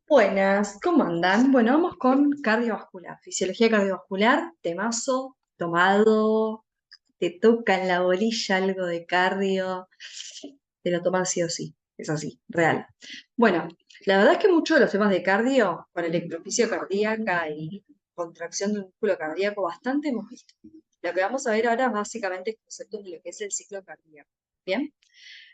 Buenas, ¿cómo andan? Bueno, vamos con cardiovascular, fisiología cardiovascular, temazo, tomado, te toca en la bolilla algo de cardio, te lo tomas sí o sí, es así, real. Bueno, la verdad es que muchos de los temas de cardio, con electrofisio cardíaca y contracción del músculo cardíaco, bastante hemos visto. Lo que vamos a ver ahora es básicamente conceptos de lo que es el ciclo cardíaco. ¿Bien?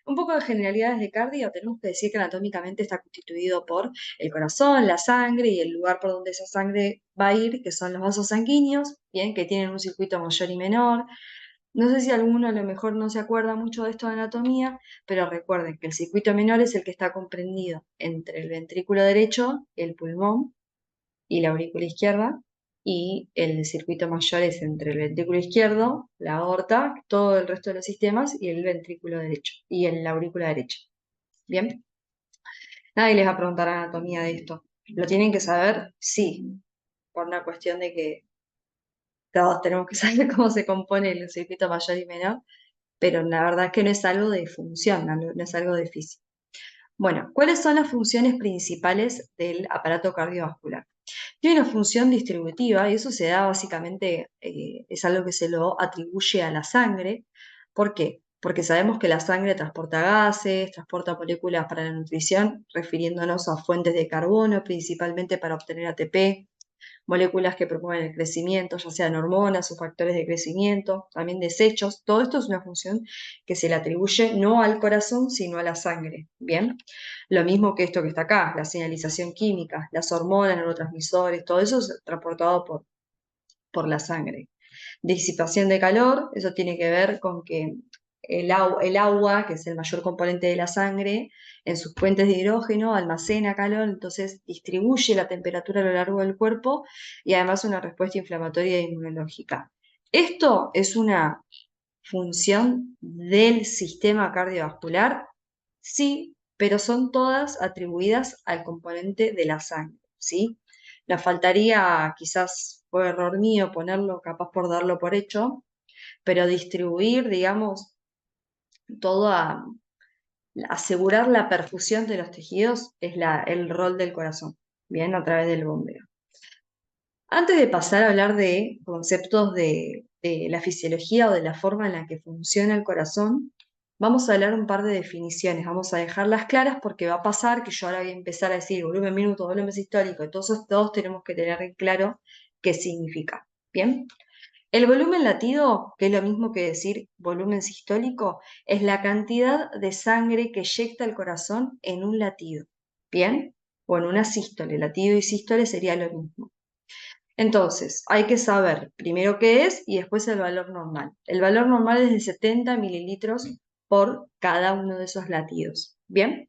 Un poco de generalidades de cardio, tenemos que decir que anatómicamente está constituido por el corazón, la sangre y el lugar por donde esa sangre va a ir, que son los vasos sanguíneos, bien, que tienen un circuito mayor y menor. No sé si alguno a lo mejor no se acuerda mucho de esto de anatomía, pero recuerden que el circuito menor es el que está comprendido entre el ventrículo derecho, el pulmón y la aurícula izquierda, y el circuito mayor es entre el ventrículo izquierdo, la aorta, todo el resto de los sistemas y el ventrículo derecho y la aurícula derecha. Bien, nadie les va a preguntar anatomía de esto. ¿Lo tienen que saber? Sí, por una cuestión de que todos tenemos que saber cómo se compone el circuito mayor y menor, pero la verdad es que no es algo de función, no es algo de física. Bueno, ¿cuáles son las funciones principales del aparato cardiovascular? Tiene una función distributiva y eso se da básicamente, es algo que se lo atribuye a la sangre. ¿Por qué? Porque sabemos que la sangre transporta gases, transporta moléculas para la nutrición, refiriéndonos a fuentes de carbono, principalmente para obtener ATP, moléculas que promueven el crecimiento, ya sean hormonas o factores de crecimiento, también desechos. Todo esto es una función que se le atribuye no al corazón, sino a la sangre. Bien, lo mismo que esto que está acá, la señalización química, las hormonas, neurotransmisores, todo eso es transportado por la sangre. Disipación de calor, eso tiene que ver con que el agua, que es el mayor componente de la sangre, en sus puentes de hidrógeno almacena calor, entonces distribuye la temperatura a lo largo del cuerpo y además una respuesta inflamatoria e inmunológica. Esto es una función del sistema cardiovascular, sí, pero son todas atribuidas al componente de la sangre, ¿sí? Nos faltaría, quizás fue error mío ponerlo, capaz por darlo por hecho, pero distribuir, digamos, todo a asegurar la perfusión de los tejidos es el rol del corazón, bien, a través del bombeo. Antes de pasar a hablar de conceptos de la fisiología o de la forma en la que funciona el corazón, vamos a hablar un par de definiciones, vamos a dejarlas claras porque va a pasar que yo ahora voy a empezar a decir volumen minuto, volumen sistólico, entonces todos tenemos que tener en claro qué significa. Bien, el volumen latido, que es lo mismo que decir volumen sistólico, es la cantidad de sangre que eyecta el corazón en un latido. Bien, o en una sístole, latido y sístole sería lo mismo. Entonces, hay que saber primero qué es y después el valor normal. El valor normal es de 70 mililitros por cada uno de esos latidos. Bien,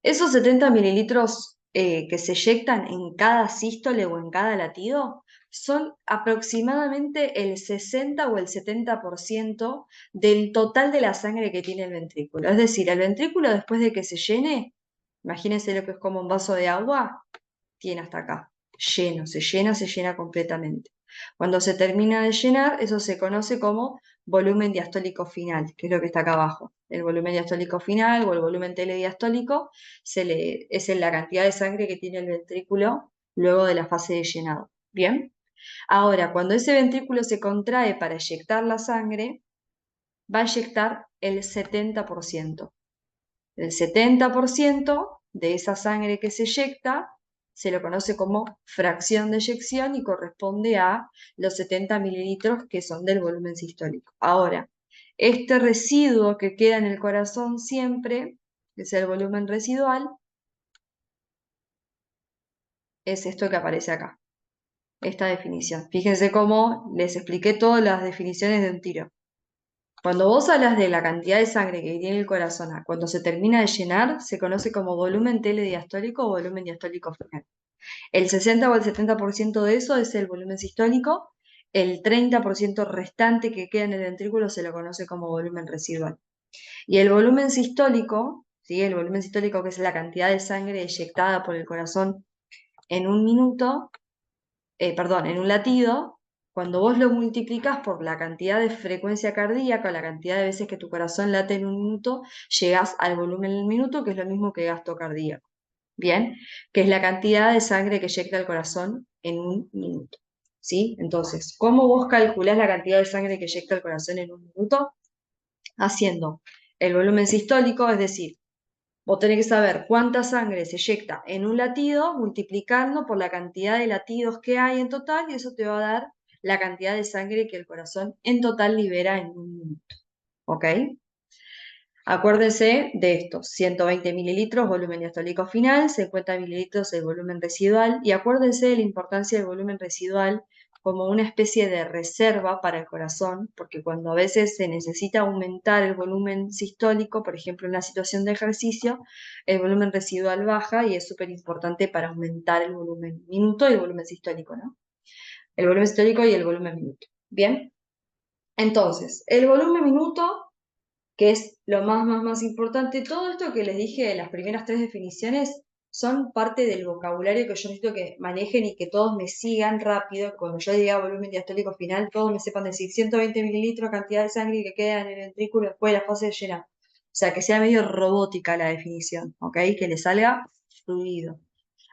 esos 70 mililitros que se eyectan en cada sístole o en cada latido son aproximadamente el 60 o el 70% del total de la sangre que tiene el ventrículo. Es decir, el ventrículo después de que se llene, imagínense lo que es como un vaso de agua, tiene hasta acá, lleno, se llena completamente. Cuando se termina de llenar, eso se conoce como volumen diastólico final, que es lo que está acá abajo. El volumen diastólico final o el volumen telediastólico es en la cantidad de sangre que tiene el ventrículo luego de la fase de llenado. ¿Bien? Ahora, cuando ese ventrículo se contrae para eyectar la sangre, va a eyectar el 70%. El 70% de esa sangre que se eyecta se lo conoce como fracción de eyección y corresponde a los 70 mililitros que son del volumen sistólico. Ahora, este residuo que queda en el corazón siempre, que es el volumen residual, es esto que aparece acá, esta definición. Fíjense cómo les expliqué todas las definiciones de un tiro. Cuando vos hablas de la cantidad de sangre que tiene el corazón, cuando se termina de llenar, se conoce como volumen telediastólico o volumen diastólico final. El 60 o el 70% de eso es el volumen sistólico, el 30% restante que queda en el ventrículo se lo conoce como volumen residual. Y el volumen sistólico, ¿sí? El volumen sistólico que es la cantidad de sangre eyectada por el corazón en un minuto, perdón, en un latido, cuando vos lo multiplicas por la cantidad de frecuencia cardíaca, la cantidad de veces que tu corazón late en un minuto, llegás al volumen en el minuto, que es lo mismo que gasto cardíaco. ¿bien? Que es la cantidad de sangre que eyecta el corazón en un minuto, ¿sí? Entonces, ¿cómo vos calculás la cantidad de sangre que eyecta el corazón en un minuto? Haciendo el volumen sistólico, es decir, vos tenés que saber cuánta sangre se eyecta en un latido, multiplicando por la cantidad de latidos que hay en total, y eso te va a dar la cantidad de sangre que el corazón en total libera en un minuto, ¿ok? Acuérdense de estos, 120 mililitros volumen diastólico final, 50 mililitros el volumen residual, y acuérdense de la importancia del volumen residual como una especie de reserva para el corazón, porque cuando a veces se necesita aumentar el volumen sistólico, por ejemplo en una situación de ejercicio, el volumen residual baja y es súper importante para aumentar el volumen minuto y el volumen sistólico, ¿no? El volumen sistólico y el volumen minuto. Bien, entonces, el volumen minuto que es lo más importante. Todo esto que les dije de las primeras tres definiciones son parte del vocabulario que yo necesito que manejen y que todos me sigan rápido. Cuando yo diga volumen diastólico final, todos me sepan decir 120 mililitros, cantidad de sangre que queda en el ventrículo después de la fase de llenar. O sea, que sea medio robótica la definición, ¿ok? Que le salga fluido.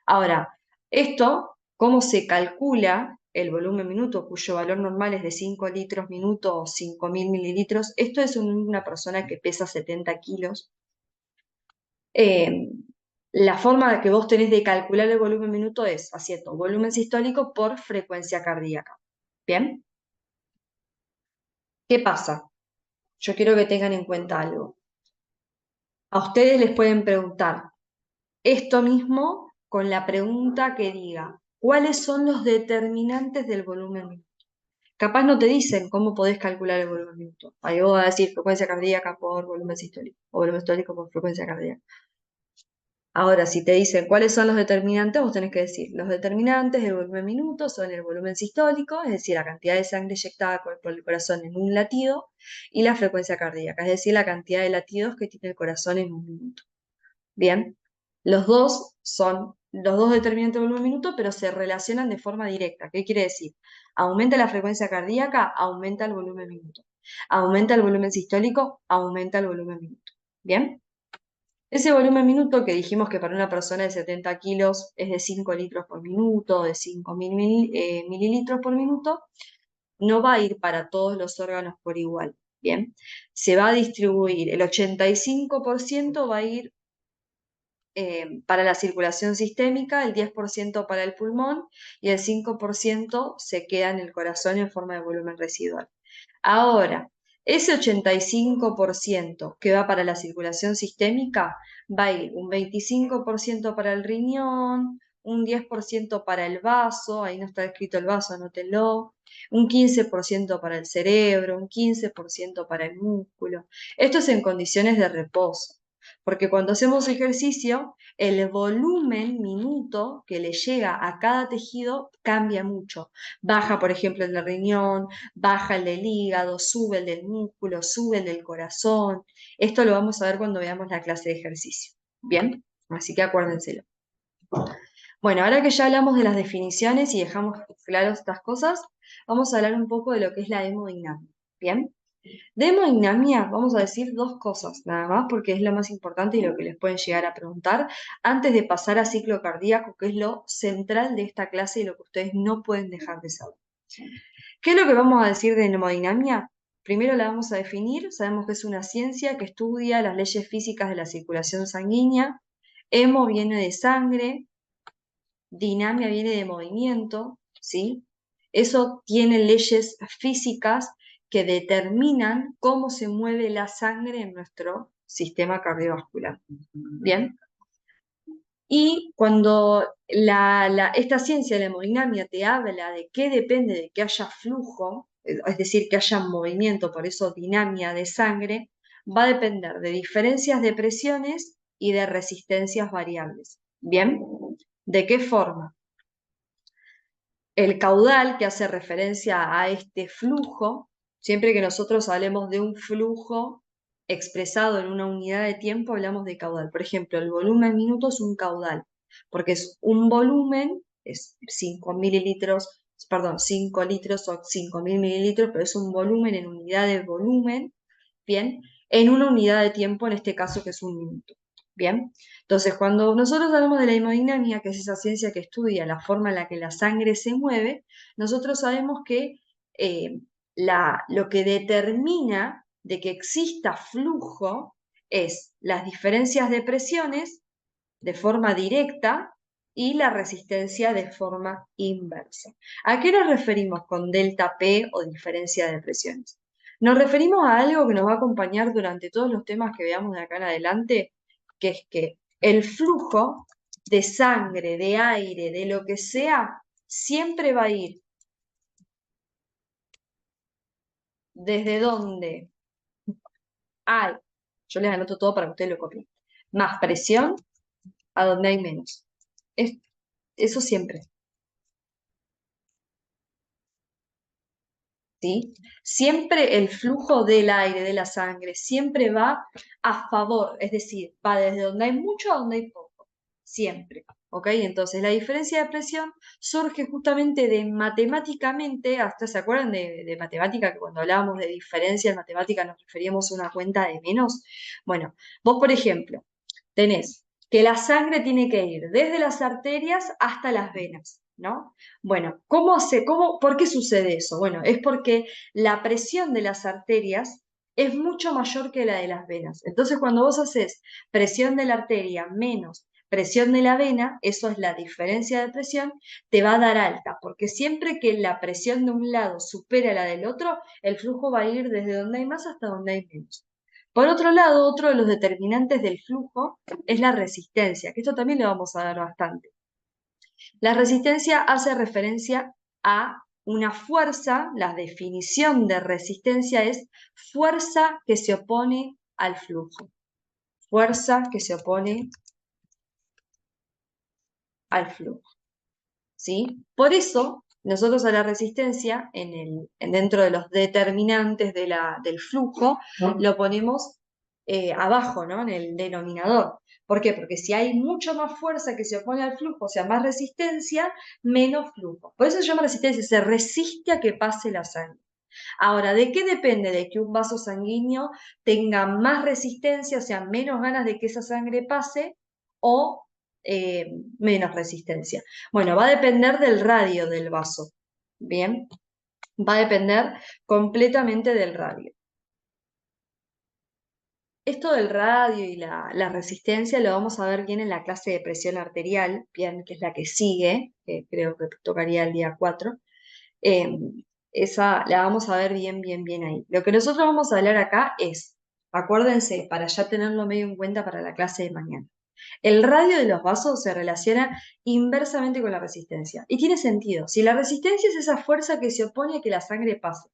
Ahora, esto, ¿cómo se calcula el volumen minuto, cuyo valor normal es de 5 litros minuto o 5.000 mililitros? Esto es una persona que pesa 70 kilos. Eh, la forma que vos tenés de calcular el volumen minuto es haciendo volumen sistólico por frecuencia cardíaca. ¿Bien? ¿Qué pasa? Yo quiero que tengan en cuenta algo. A ustedes les pueden preguntar esto mismo con la pregunta que diga, ¿cuáles son los determinantes del volumen minuto? Capaz no te dicen cómo podés calcular el volumen minuto. Ahí vos vas a decir frecuencia cardíaca por volumen sistólico, o volumen sistólico por frecuencia cardíaca. Ahora, si te dicen cuáles son los determinantes, vos tenés que decir, los determinantes del volumen minuto son el volumen sistólico, es decir, la cantidad de sangre inyectada por el corazón en un latido, y la frecuencia cardíaca, es decir, la cantidad de latidos que tiene el corazón en un minuto. Bien, los dos son los dos determinantes del volumen minuto, pero se relacionan de forma directa. ¿Qué quiere decir? Aumenta la frecuencia cardíaca, aumenta el volumen minuto. Aumenta el volumen sistólico, aumenta el volumen minuto. ¿Bien? Ese volumen minuto que dijimos que para una persona de 70 kilos es de 5 litros por minuto, de 5.000 mililitros por minuto, no va a ir para todos los órganos por igual. Bien, se va a distribuir, el 85% va a ir para la circulación sistémica, el 10% para el pulmón y el 5% se queda en el corazón en forma de volumen residual. Ahora, ese 85% que va para la circulación sistémica va a ir un 25% para el riñón, un 10% para el vaso, ahí no está escrito el vaso, anótenlo, un 15% para el cerebro, un 15% para el músculo. Esto es en condiciones de reposo, porque cuando hacemos ejercicio, el volumen minuto que le llega a cada tejido cambia mucho. Baja, por ejemplo, el del riñón, baja el del hígado, sube el del músculo, sube el del corazón. Esto lo vamos a ver cuando veamos la clase de ejercicio. ¿Bien? Así que acuérdenselo. Bueno, ahora que ya hablamos de las definiciones y dejamos claras estas cosas, vamos a hablar un poco de lo que es la hemodinamia. ¿Bien? De hemodinamia vamos a decir dos cosas, nada más, porque es lo más importante y lo que les pueden llegar a preguntar antes de pasar a ciclo cardíaco, que es lo central de esta clase y lo que ustedes no pueden dejar de saber. ¿Qué es lo que vamos a decir de hemodinamia? Primero la vamos a definir, sabemos que es una ciencia que estudia las leyes físicas de la circulación sanguínea. Hemo viene de sangre, dinamia viene de movimiento, ¿sí? Eso tiene leyes físicas que determinan cómo se mueve la sangre en nuestro sistema cardiovascular. ¿Bien? Y cuando esta ciencia de la hemodinamia te habla de qué depende de que haya flujo, es decir, que haya movimiento, por eso dinamia de sangre, va a depender de diferencias de presiones y de resistencias variables. ¿Bien? ¿De qué forma? El caudal que hace referencia a este flujo, siempre que nosotros hablemos de un flujo expresado en una unidad de tiempo, hablamos de caudal. Por ejemplo, el volumen minuto es un caudal, porque es un volumen, es 5 mililitros, perdón, 5 litros o 5.000 mililitros, pero es un volumen en unidad de volumen, bien, en una unidad de tiempo, en este caso que es un minuto. Bien, entonces cuando nosotros hablamos de la hemodinámica, que es esa ciencia que estudia la forma en la que la sangre se mueve, nosotros sabemos que lo que determina de que exista flujo es las diferencias de presiones de forma directa y la resistencia de forma inversa. ¿A qué nos referimos con delta P o diferencia de presiones? Nos referimos a algo que nos va a acompañar durante todos los temas que veamos de acá en adelante, que es que el flujo de sangre, de aire, de lo que sea, siempre va a ir desde donde hay, yo les anoto todo para que ustedes lo copien, más presión a donde hay menos. Eso siempre. ¿Sí? Siempre el flujo del aire, de la sangre, siempre va a favor, es decir, va desde donde hay mucho a donde hay poco, siempre, ¿ok? Entonces la diferencia de presión surge justamente de matemáticamente, hasta se acuerdan de matemática, que cuando hablábamos de diferencia en matemática nos referíamos a una cuenta de menos. Bueno, vos por ejemplo, tenés que la sangre tiene que ir desde las arterias hasta las venas, ¿no? Bueno, por qué sucede eso? Bueno, es porque la presión de las arterias es mucho mayor que la de las venas. Entonces, cuando vos haces presión de la arteria menos presión de la vena, eso es la diferencia de presión, te va a dar alta, porque siempre que la presión de un lado supera la del otro, el flujo va a ir desde donde hay más hasta donde hay menos. Por otro lado, otro de los determinantes del flujo es la resistencia, que esto también lo vamos a ver bastante. La resistencia hace referencia a una fuerza, la definición de resistencia es fuerza que se opone al flujo. Fuerza que se opone al flujo. ¿Sí? Por eso, nosotros a la resistencia, dentro de los determinantes del flujo, lo ponemos abajo, ¿no? En el denominador. ¿Por qué? Porque si hay mucho más fuerza que se opone al flujo, o sea, más resistencia, menos flujo. Por eso se llama resistencia, se resiste a que pase la sangre. Ahora, ¿de qué depende de que un vaso sanguíneo tenga más resistencia, o sea, menos ganas de que esa sangre pase, o menos resistencia? Bueno, va a depender del radio del vaso, ¿bien? Va a depender completamente del radio. Esto del radio y la resistencia lo vamos a ver bien en la clase de presión arterial, bien, que es la que sigue, que creo que tocaría el día 4. Esa la vamos a ver bien, bien, bien ahí. Lo que nosotros vamos a hablar acá es, acuérdense, para ya tenerlo medio en cuenta para la clase de mañana. El radio de los vasos se relaciona inversamente con la resistencia. Y tiene sentido. Si la resistencia es esa fuerza que se opone a que la sangre pase,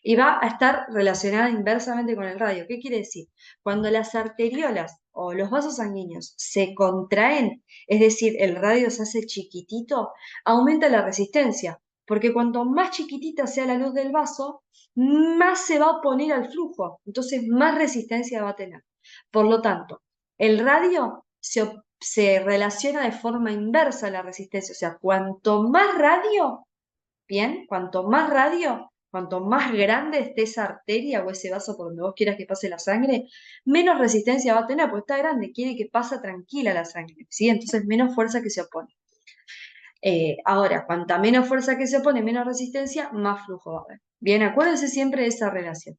y va a estar relacionada inversamente con el radio. ¿Qué quiere decir? Cuando las arteriolas o los vasos sanguíneos se contraen, es decir, el radio se hace chiquitito, aumenta la resistencia, porque cuanto más chiquitita sea la luz del vaso, más se va a oponer al flujo, entonces más resistencia va a tener. Por lo tanto, el radio se relaciona de forma inversa a la resistencia, o sea, cuanto más radio, bien, cuanto más grande esté esa arteria o ese vaso por donde vos quieras que pase la sangre, menos resistencia va a tener, porque está grande, quiere que pase tranquila la sangre, ¿sí? Entonces menos fuerza que se opone. Ahora, cuanta menos fuerza que se opone, menos resistencia, más flujo va a haber. Bien, acuérdense siempre de esa relación.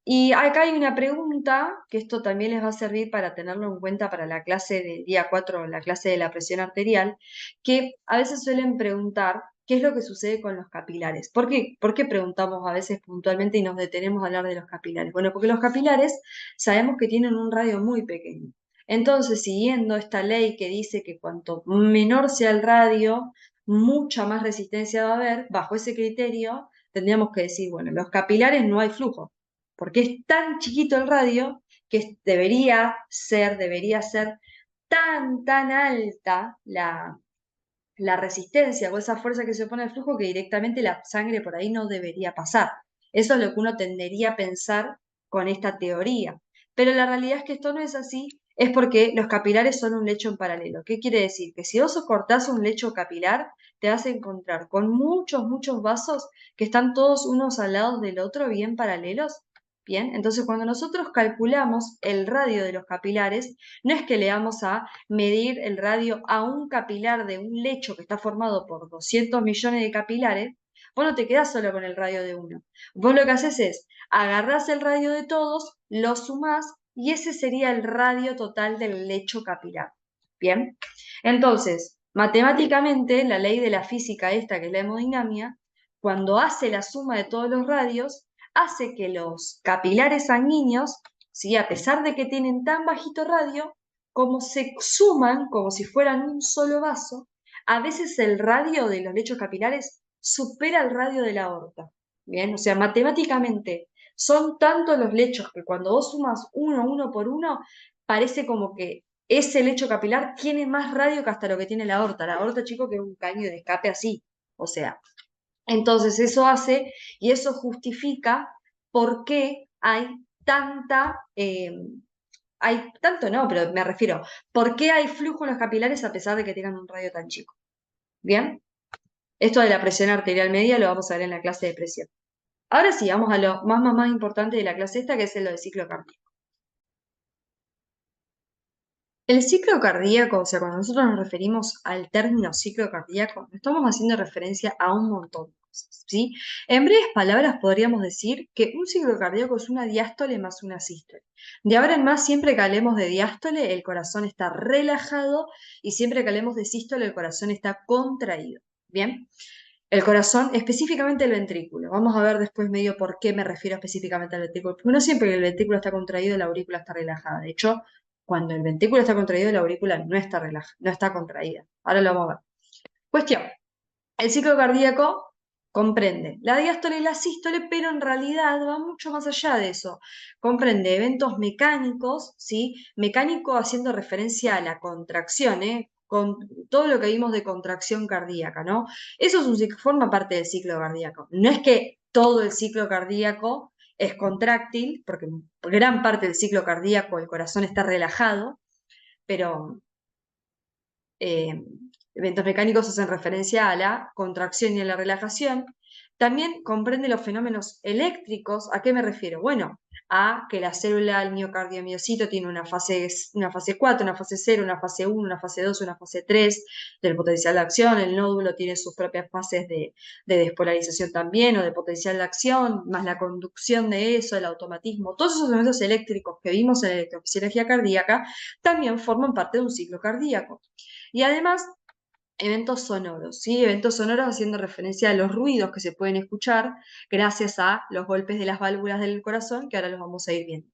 Y acá hay una pregunta, que esto también les va a servir para tenerlo en cuenta para la clase del día 4, la clase de la presión arterial, que a veces suelen preguntar qué es lo que sucede con los capilares. ¿Por qué preguntamos a veces puntualmente y nos detenemos a hablar de los capilares? Bueno, porque los capilares sabemos que tienen un radio muy pequeño. Entonces, siguiendo esta ley que dice que cuanto menor sea el radio, mucha más resistencia va a haber, bajo ese criterio tendríamos que decir, bueno, los capilares no hay flujo, porque es tan chiquito el radio que debería ser tan alta la resistencia o esa fuerza que se opone al flujo que directamente la sangre por ahí no debería pasar. Eso es lo que uno tendería a pensar con esta teoría. Pero la realidad es que esto no es así, es porque los capilares son un lecho en paralelo. ¿Qué quiere decir? Que si vos cortás un lecho capilar, te vas a encontrar con muchos vasos que están todos unos al lado del otro, bien paralelos. Bien, entonces cuando nosotros calculamos el radio de los capilares, no es que le vamos a medir el radio a un capilar de un lecho que está formado por 200 millones de capilares, vos no te quedás solo con el radio de uno. Vos lo que haces es, agarrás el radio de todos, lo sumás y ese sería el radio total del lecho capilar. Bien, entonces, matemáticamente, la ley de la física esta, que es la hemodinamia, cuando hace la suma de todos los radios, hace que los capilares sanguíneos, ¿sí? A pesar de que tienen tan bajito radio, como se suman, como si fueran un solo vaso, a veces el radio de los lechos capilares supera el radio de la aorta. Bien, o sea, matemáticamente son tantos los lechos que cuando vos sumas uno por uno, parece como que ese lecho capilar tiene más radio que hasta lo que tiene la aorta. La aorta, chico, que es un caño de escape así. O sea, entonces eso hace y eso justifica por qué hay tanto no, pero me refiero, ¿por qué hay flujo en los capilares a pesar de que tengan un radio tan chico? ¿Bien? Esto de la presión arterial media lo vamos a ver en la clase de presión. Ahora sí, vamos a lo más importante de la clase esta, que es lo de ciclo cardíaco. El ciclo cardíaco, o sea, cuando nosotros nos referimos al término ciclo cardíaco, estamos haciendo referencia a un montón de cosas, ¿sí? En breves palabras, podríamos decir que un ciclo cardíaco es una diástole más una sístole. De ahora en más, siempre que hablemos de diástole, el corazón está relajado y siempre que hablemos de sístole, el corazón está contraído. ¿Bien? El corazón, específicamente el ventrículo. Vamos a ver después medio por qué me refiero específicamente al ventrículo. Porque no siempre que el ventrículo está contraído, la aurícula está relajada. De hecho, cuando el ventrículo está contraído, la aurícula no está relajada, no está contraída. Ahora lo vamos a ver. Cuestión. El ciclo cardíaco comprende la diástole y la sístole, pero en realidad va mucho más allá de eso. Comprende eventos mecánicos, ¿sí? Mecánico haciendo referencia a la contracción, ¿eh? Con todo lo que vimos de contracción cardíaca, ¿no? Eso es forma parte del ciclo cardíaco. No es que todo el ciclo cardíaco es contráctil, porque gran parte del ciclo cardíaco el corazón está relajado, pero eh, eventos mecánicos hacen referencia a la contracción y a la relajación. También comprende los fenómenos eléctricos. ¿A qué me refiero? Bueno, a que la célula, el miocardio-miocito, tiene una fase 4, una fase 0, una fase 1, una fase 2, una fase 3 del potencial de acción. El nódulo tiene sus propias fases de despolarización también, o de potencial de acción, más la conducción de eso, el automatismo. Todos esos elementos eléctricos que vimos en la electrofisiología cardíaca también forman parte de un ciclo cardíaco. Y además, eventos sonoros, ¿sí? Eventos sonoros haciendo referencia a los ruidos que se pueden escuchar gracias a los golpes de las válvulas del corazón, que ahora los vamos a ir viendo.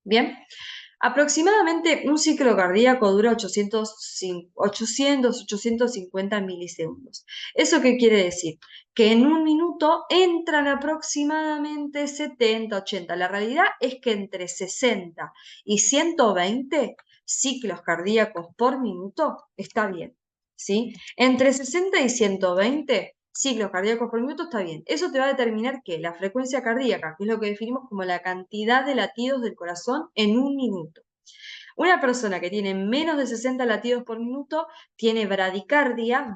Bien, aproximadamente un ciclo cardíaco dura 850 milisegundos. ¿Eso qué quiere decir? Que en un minuto entran aproximadamente 70, 80. La realidad es que entre 60 y 120 ciclos cardíacos por minuto está bien, ¿sí? Entre 60 y 120 ciclos cardíacos por minuto está bien. Eso te va a determinar que la frecuencia cardíaca, que es lo que definimos como la cantidad de latidos del corazón en un minuto. Una persona que tiene menos de 60 latidos por minuto tiene bradicardia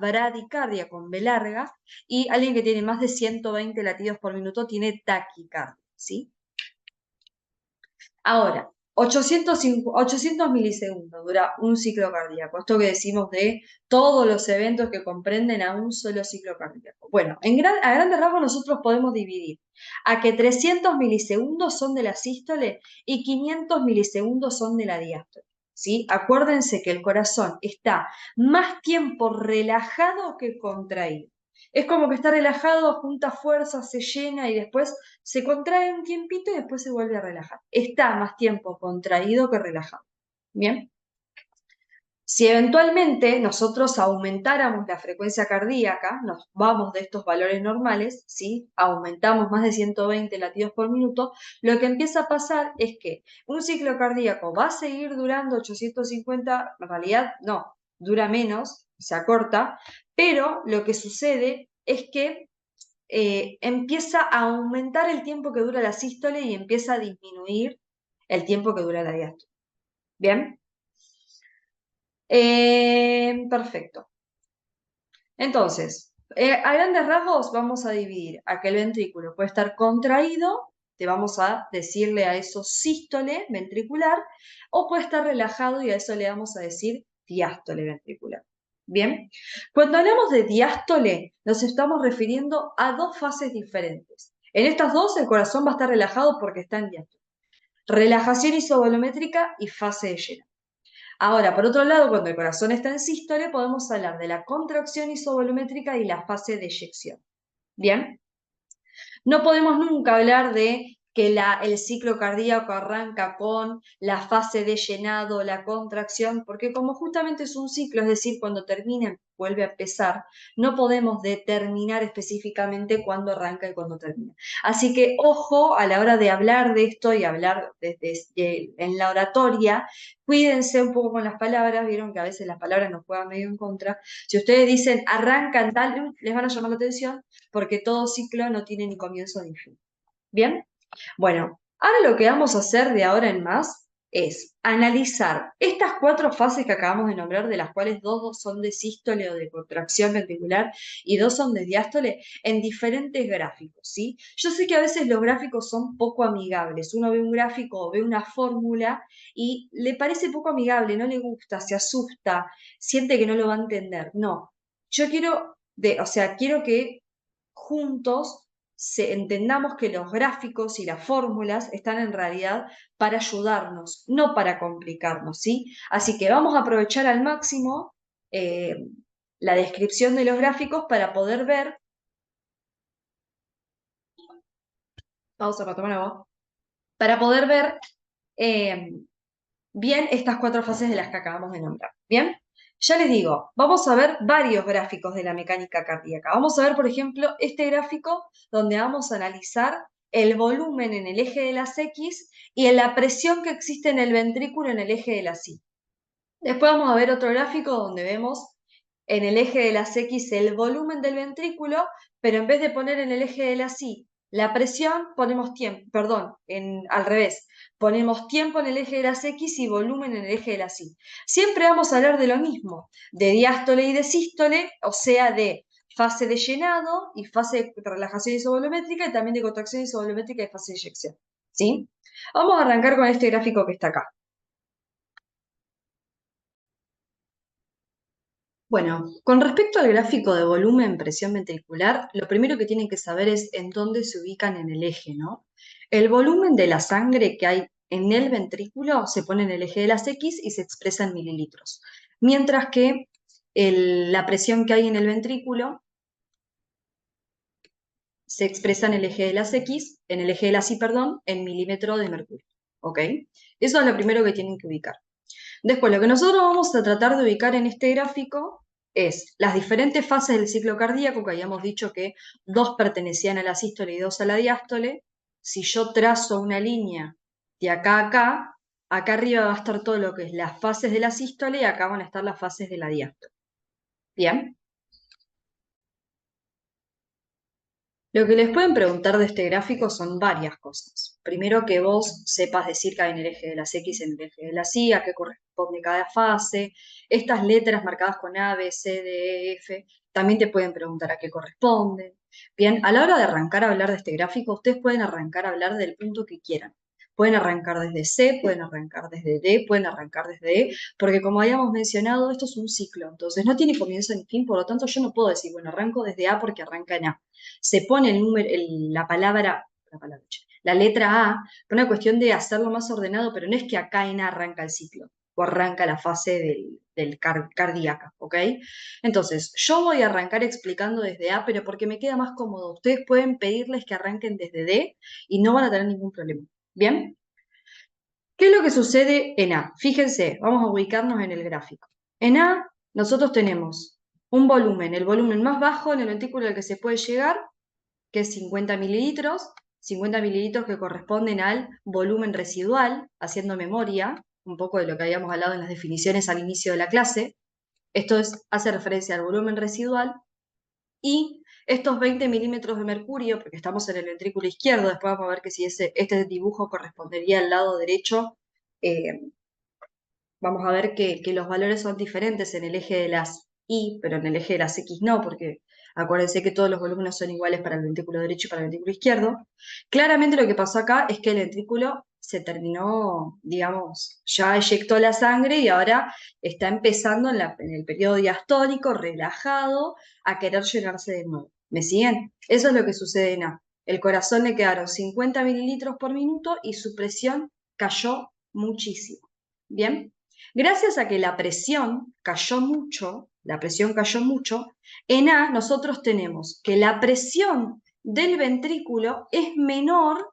con B larga, y alguien que tiene más de 120 latidos por minuto tiene taquicardia, ¿sí? Ahora, 800 milisegundos dura un ciclo cardíaco. Esto que decimos de todos los eventos que comprenden a un solo ciclo cardíaco. Bueno, a grandes rasgos nosotros podemos dividir a que 300 milisegundos son de la sístole y 500 milisegundos son de la diástole. ¿Sí? Acuérdense que el corazón está más tiempo relajado que contraído. Es como que está relajado, junta fuerzas, se llena y después se contrae un tiempito y después se vuelve a relajar. Está más tiempo contraído que relajado. Bien. Si eventualmente nosotros aumentáramos la frecuencia cardíaca, nos vamos de estos valores normales, ¿sí? Aumentamos más de 120 latidos por minuto, lo que empieza a pasar es que un ciclo cardíaco va a seguir durando 850, en realidad no, dura menos, se acorta, pero lo que sucede es que empieza a aumentar el tiempo que dura la sístole y empieza a disminuir el tiempo que dura la diástole. ¿Bien? Perfecto. Entonces, a grandes rasgos vamos a dividir a que el ventrículo puede estar contraído te vamos a decirle a eso sístole ventricular, o puede estar relajado y a eso le vamos a decir diástole ventricular. Bien, cuando hablamos de diástole, nos estamos refiriendo a dos fases diferentes. En estas dos, el corazón va a estar relajado porque está en diástole. Relajación isovolumétrica y fase de lleno. Ahora, por otro lado, cuando el corazón está en sístole, podemos hablar de la contracción isovolumétrica y la fase de eyección. Bien, no podemos nunca hablar de que el ciclo cardíaco arranca con la fase de llenado, la contracción, porque como justamente es un ciclo, es decir, cuando termina vuelve a empezar, no podemos determinar específicamente cuándo arranca y cuándo termina. Así que ojo a la hora de hablar de esto y hablar en la oratoria, cuídense un poco con las palabras, vieron que a veces las palabras nos juegan medio en contra. Si ustedes dicen arrancan tal, les van a llamar la atención porque todo ciclo no tiene ni comienzo ni fin. ¿Bien? Bueno, ahora lo que vamos a hacer de ahora en más es analizar estas cuatro fases que acabamos de nombrar, de las cuales dos son de sístole o de contracción ventricular y dos son de diástole, en diferentes gráficos, ¿sí? Yo sé que a veces los gráficos son poco amigables. Uno ve un gráfico o ve una fórmula y le parece poco amigable, no le gusta, se asusta, siente que no lo va a entender. No, yo quiero, quiero que juntos entendamos que los gráficos y las fórmulas están en realidad para ayudarnos, no para complicarnos, ¿sí? Así que vamos a aprovechar al máximo eh, la descripción de los gráficos para poder ver, pausa para tomar agua, para poder ver eh, bien estas cuatro fases de las que acabamos de nombrar. Bien, ya les digo, vamos a ver varios gráficos de la mecánica cardíaca. Vamos a ver, por ejemplo, este gráfico donde vamos a analizar el volumen en el eje de las X y en la presión que existe en el ventrículo en el eje de las Y. Después vamos a ver otro gráfico donde vemos en el eje de las X el volumen del ventrículo, pero en vez de poner en el eje de las Y la presión, ponemos tiempo, perdón, al revés, ponemos tiempo en el eje de las X y volumen en el eje de las Y. Siempre vamos a hablar de lo mismo, de diástole y de sístole, o sea, de fase de llenado y fase de relajación isovolumétrica y también de contracción isovolumétrica y fase de eyección. ¿Sí? Vamos a arrancar con este gráfico que está acá. Bueno, con respecto al gráfico de volumen, presión ventricular, lo primero que tienen que saber es en dónde se ubican en el eje, ¿no? El volumen de la sangre que hay en el ventrículo se pone en el eje de las X y se expresa en mililitros, mientras que la presión que hay en el ventrículo se expresa en el eje de las X, en el eje de las Y, perdón, en milímetro de mercurio, ¿ok? Eso es lo primero que tienen que ubicar. Después, lo que nosotros vamos a tratar de ubicar en este gráfico es las diferentes fases del ciclo cardíaco, que habíamos dicho que dos pertenecían a la sístole y dos a la diástole. Si yo trazo una línea de acá a acá, acá arriba va a estar todo lo que es las fases de la sístole y acá van a estar las fases de la diástole. ¿Bien? Lo que les pueden preguntar de este gráfico son varias cosas. Primero, que vos sepas decir que hay en el eje de las X, en el eje de las Y, a qué corresponde cada fase. Estas letras marcadas con A, B, C, D, E, F, también te pueden preguntar a qué corresponden. Bien, a la hora de arrancar a hablar de este gráfico, ustedes pueden arrancar a hablar del punto que quieran. Pueden arrancar desde C, pueden arrancar desde D, pueden arrancar desde E, porque como habíamos mencionado, esto es un ciclo, entonces no tiene comienzo ni fin, por lo tanto yo no puedo decir, bueno, arranco desde A porque arranca en A. Se pone el número, la letra A, por una cuestión de hacerlo más ordenado, pero no es que acá en A arranca el ciclo o arranca la fase del cardíaca, ¿ok? Entonces, yo voy a arrancar explicando desde A, pero porque me queda más cómodo. Ustedes pueden pedirles que arranquen desde D y no van a tener ningún problema. ¿Bien? ¿Qué es lo que sucede en A? Fíjense, vamos a ubicarnos en el gráfico. En A, nosotros tenemos un volumen, el volumen más bajo en el ventrículo al que se puede llegar, que es 50 mililitros que corresponden al volumen residual, haciendo memoria, un poco de lo que habíamos hablado en las definiciones al inicio de la clase. Esto hace referencia al volumen residual y estos 20 milímetros de mercurio, porque estamos en el ventrículo izquierdo, después vamos a ver que si este dibujo correspondería al lado derecho, eh, vamos a ver que los valores son diferentes en el eje de las Y, pero en el eje de las X no, porque Acuérdense que todos los volúmenes son iguales para el ventrículo derecho y para el ventrículo izquierdo. Claramente lo que pasó acá es que el ventrículo se terminó, digamos, ya eyectó la sangre y ahora está empezando en el periodo diastólico, relajado, a querer llenarse de nuevo. ¿Me siguen? Eso es lo que sucede en A. El corazón le quedaron 50 mililitros por minuto y su presión cayó muchísimo. ¿Bien? Gracias a que la presión cayó mucho, en A nosotros tenemos que la presión del ventrículo es menor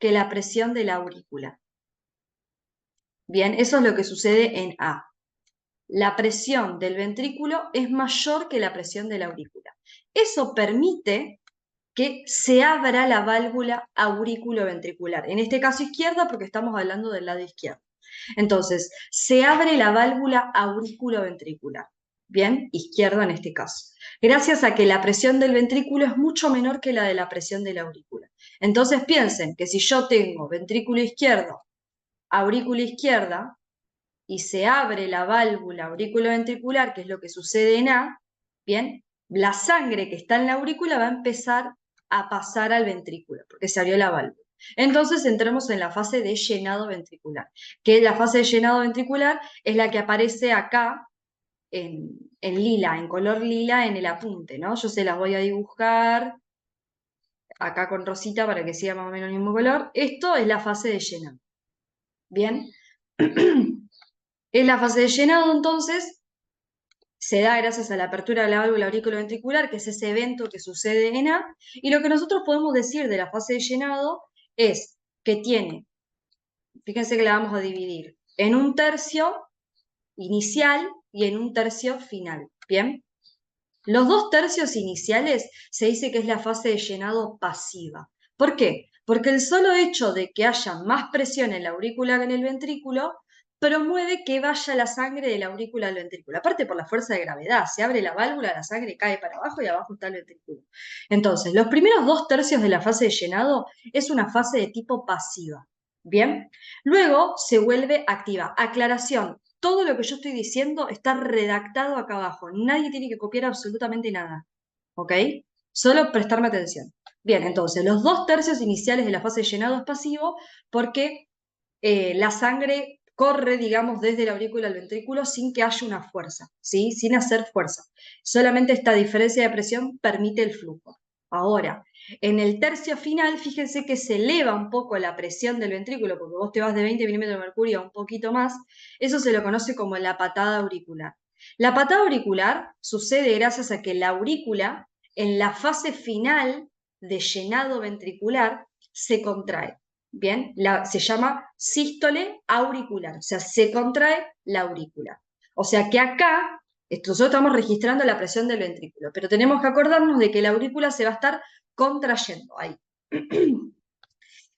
que la presión de la aurícula. Bien, eso es lo que sucede en A. La presión del ventrículo es mayor que la presión de la aurícula. Eso permite que se abra la válvula aurículo-ventricular. En este caso izquierda porque estamos hablando del lado izquierdo. Entonces, se abre la válvula aurículo-ventricular. Bien, izquierda en este caso. Gracias a que la presión del ventrículo es mucho menor que la de la presión de la aurícula. Entonces piensen que si yo tengo ventrículo izquierdo, aurícula izquierda, y se abre la válvula aurículo-ventricular, que es lo que sucede en A, bien, la sangre que está en la aurícula va a empezar a pasar al ventrículo, porque se abrió la válvula. Entonces entramos en la fase de llenado ventricular, que la fase de llenado ventricular es la que aparece acá en lila, en color lila en el apunte, ¿no? Yo se las voy a dibujar acá con rosita para que siga más o menos el mismo color. Esto es la fase de llenado. Bien. En la fase de llenado, entonces, se da gracias a la apertura de la válvula auriculoventricular, que es ese evento que sucede en A, y lo que nosotros podemos decir de la fase de llenado es que tiene, fíjense que la vamos a dividir en un tercio inicial y en un tercio final, ¿bien? Los 2 tercios iniciales se dice que es la fase de llenado pasiva. ¿Por qué? Porque el solo hecho de que haya más presión en la aurícula que en el ventrículo promueve que vaya la sangre de la aurícula al ventrículo. Aparte por la fuerza de gravedad, se abre la válvula, la sangre cae para abajo y abajo está el ventrículo. Entonces, los primeros 2 tercios de la fase de llenado es una fase de tipo pasiva. ¿Bien? Luego se vuelve activa. Aclaración, todo lo que yo estoy diciendo está redactado acá abajo. Nadie tiene que copiar absolutamente nada. ¿Ok? Solo prestarme atención. Bien, entonces, los 2 tercios iniciales de la fase de llenado es pasivo porque la sangre corre, digamos, desde la aurícula al ventrículo sin que haya una fuerza, ¿sí? Sin hacer fuerza. Solamente esta diferencia de presión permite el flujo. Ahora, en el tercio final, fíjense que se eleva un poco la presión del ventrículo, porque vos te vas de 20 milímetros de mercurio a un poquito más, eso se lo conoce como la patada auricular. La patada auricular sucede gracias a que la aurícula, en la fase final de llenado ventricular, se contrae. Bien, se llama sístole auricular, o sea, se contrae la aurícula. O sea que acá nosotros estamos registrando la presión del ventrículo, pero tenemos que acordarnos de que la aurícula se va a estar contrayendo ahí.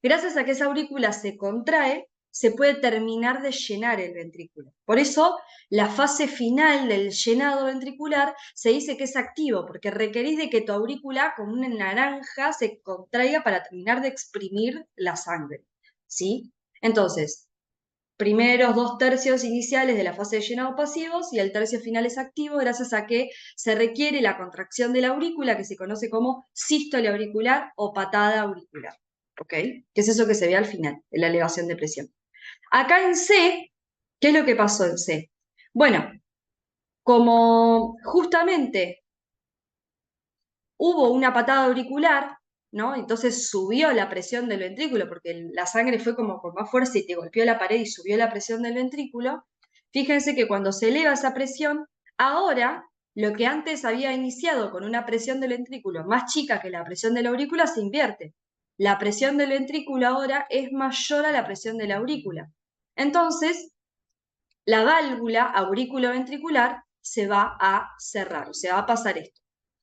Gracias a que esa aurícula se contrae, se puede terminar de llenar el ventrículo. Por eso, la fase final del llenado ventricular se dice que es activo, porque requerís de que tu aurícula, como una naranja, se contraiga para terminar de exprimir la sangre. ¿Sí? Entonces, primeros 2 tercios iniciales de la fase de llenado pasivos y el tercio final es activo gracias a que se requiere la contracción de la aurícula, que se conoce como sístole auricular o patada auricular. ¿Ok? Que es eso que se ve al final, en la elevación de presión. Acá en C, ¿qué es lo que pasó en C? Bueno, como justamente hubo una patada auricular, ¿no? Entonces subió la presión del ventrículo, porque la sangre fue como con más fuerza y te golpeó la pared y subió la presión del ventrículo. Fíjense que cuando se eleva esa presión, ahora lo que antes había iniciado con una presión del ventrículo más chica que la presión de la aurícula se invierte. La presión del ventrículo ahora es mayor a la presión de la aurícula. Entonces, la válvula aurículo-ventricular se va a cerrar, o sea, va a pasar esto.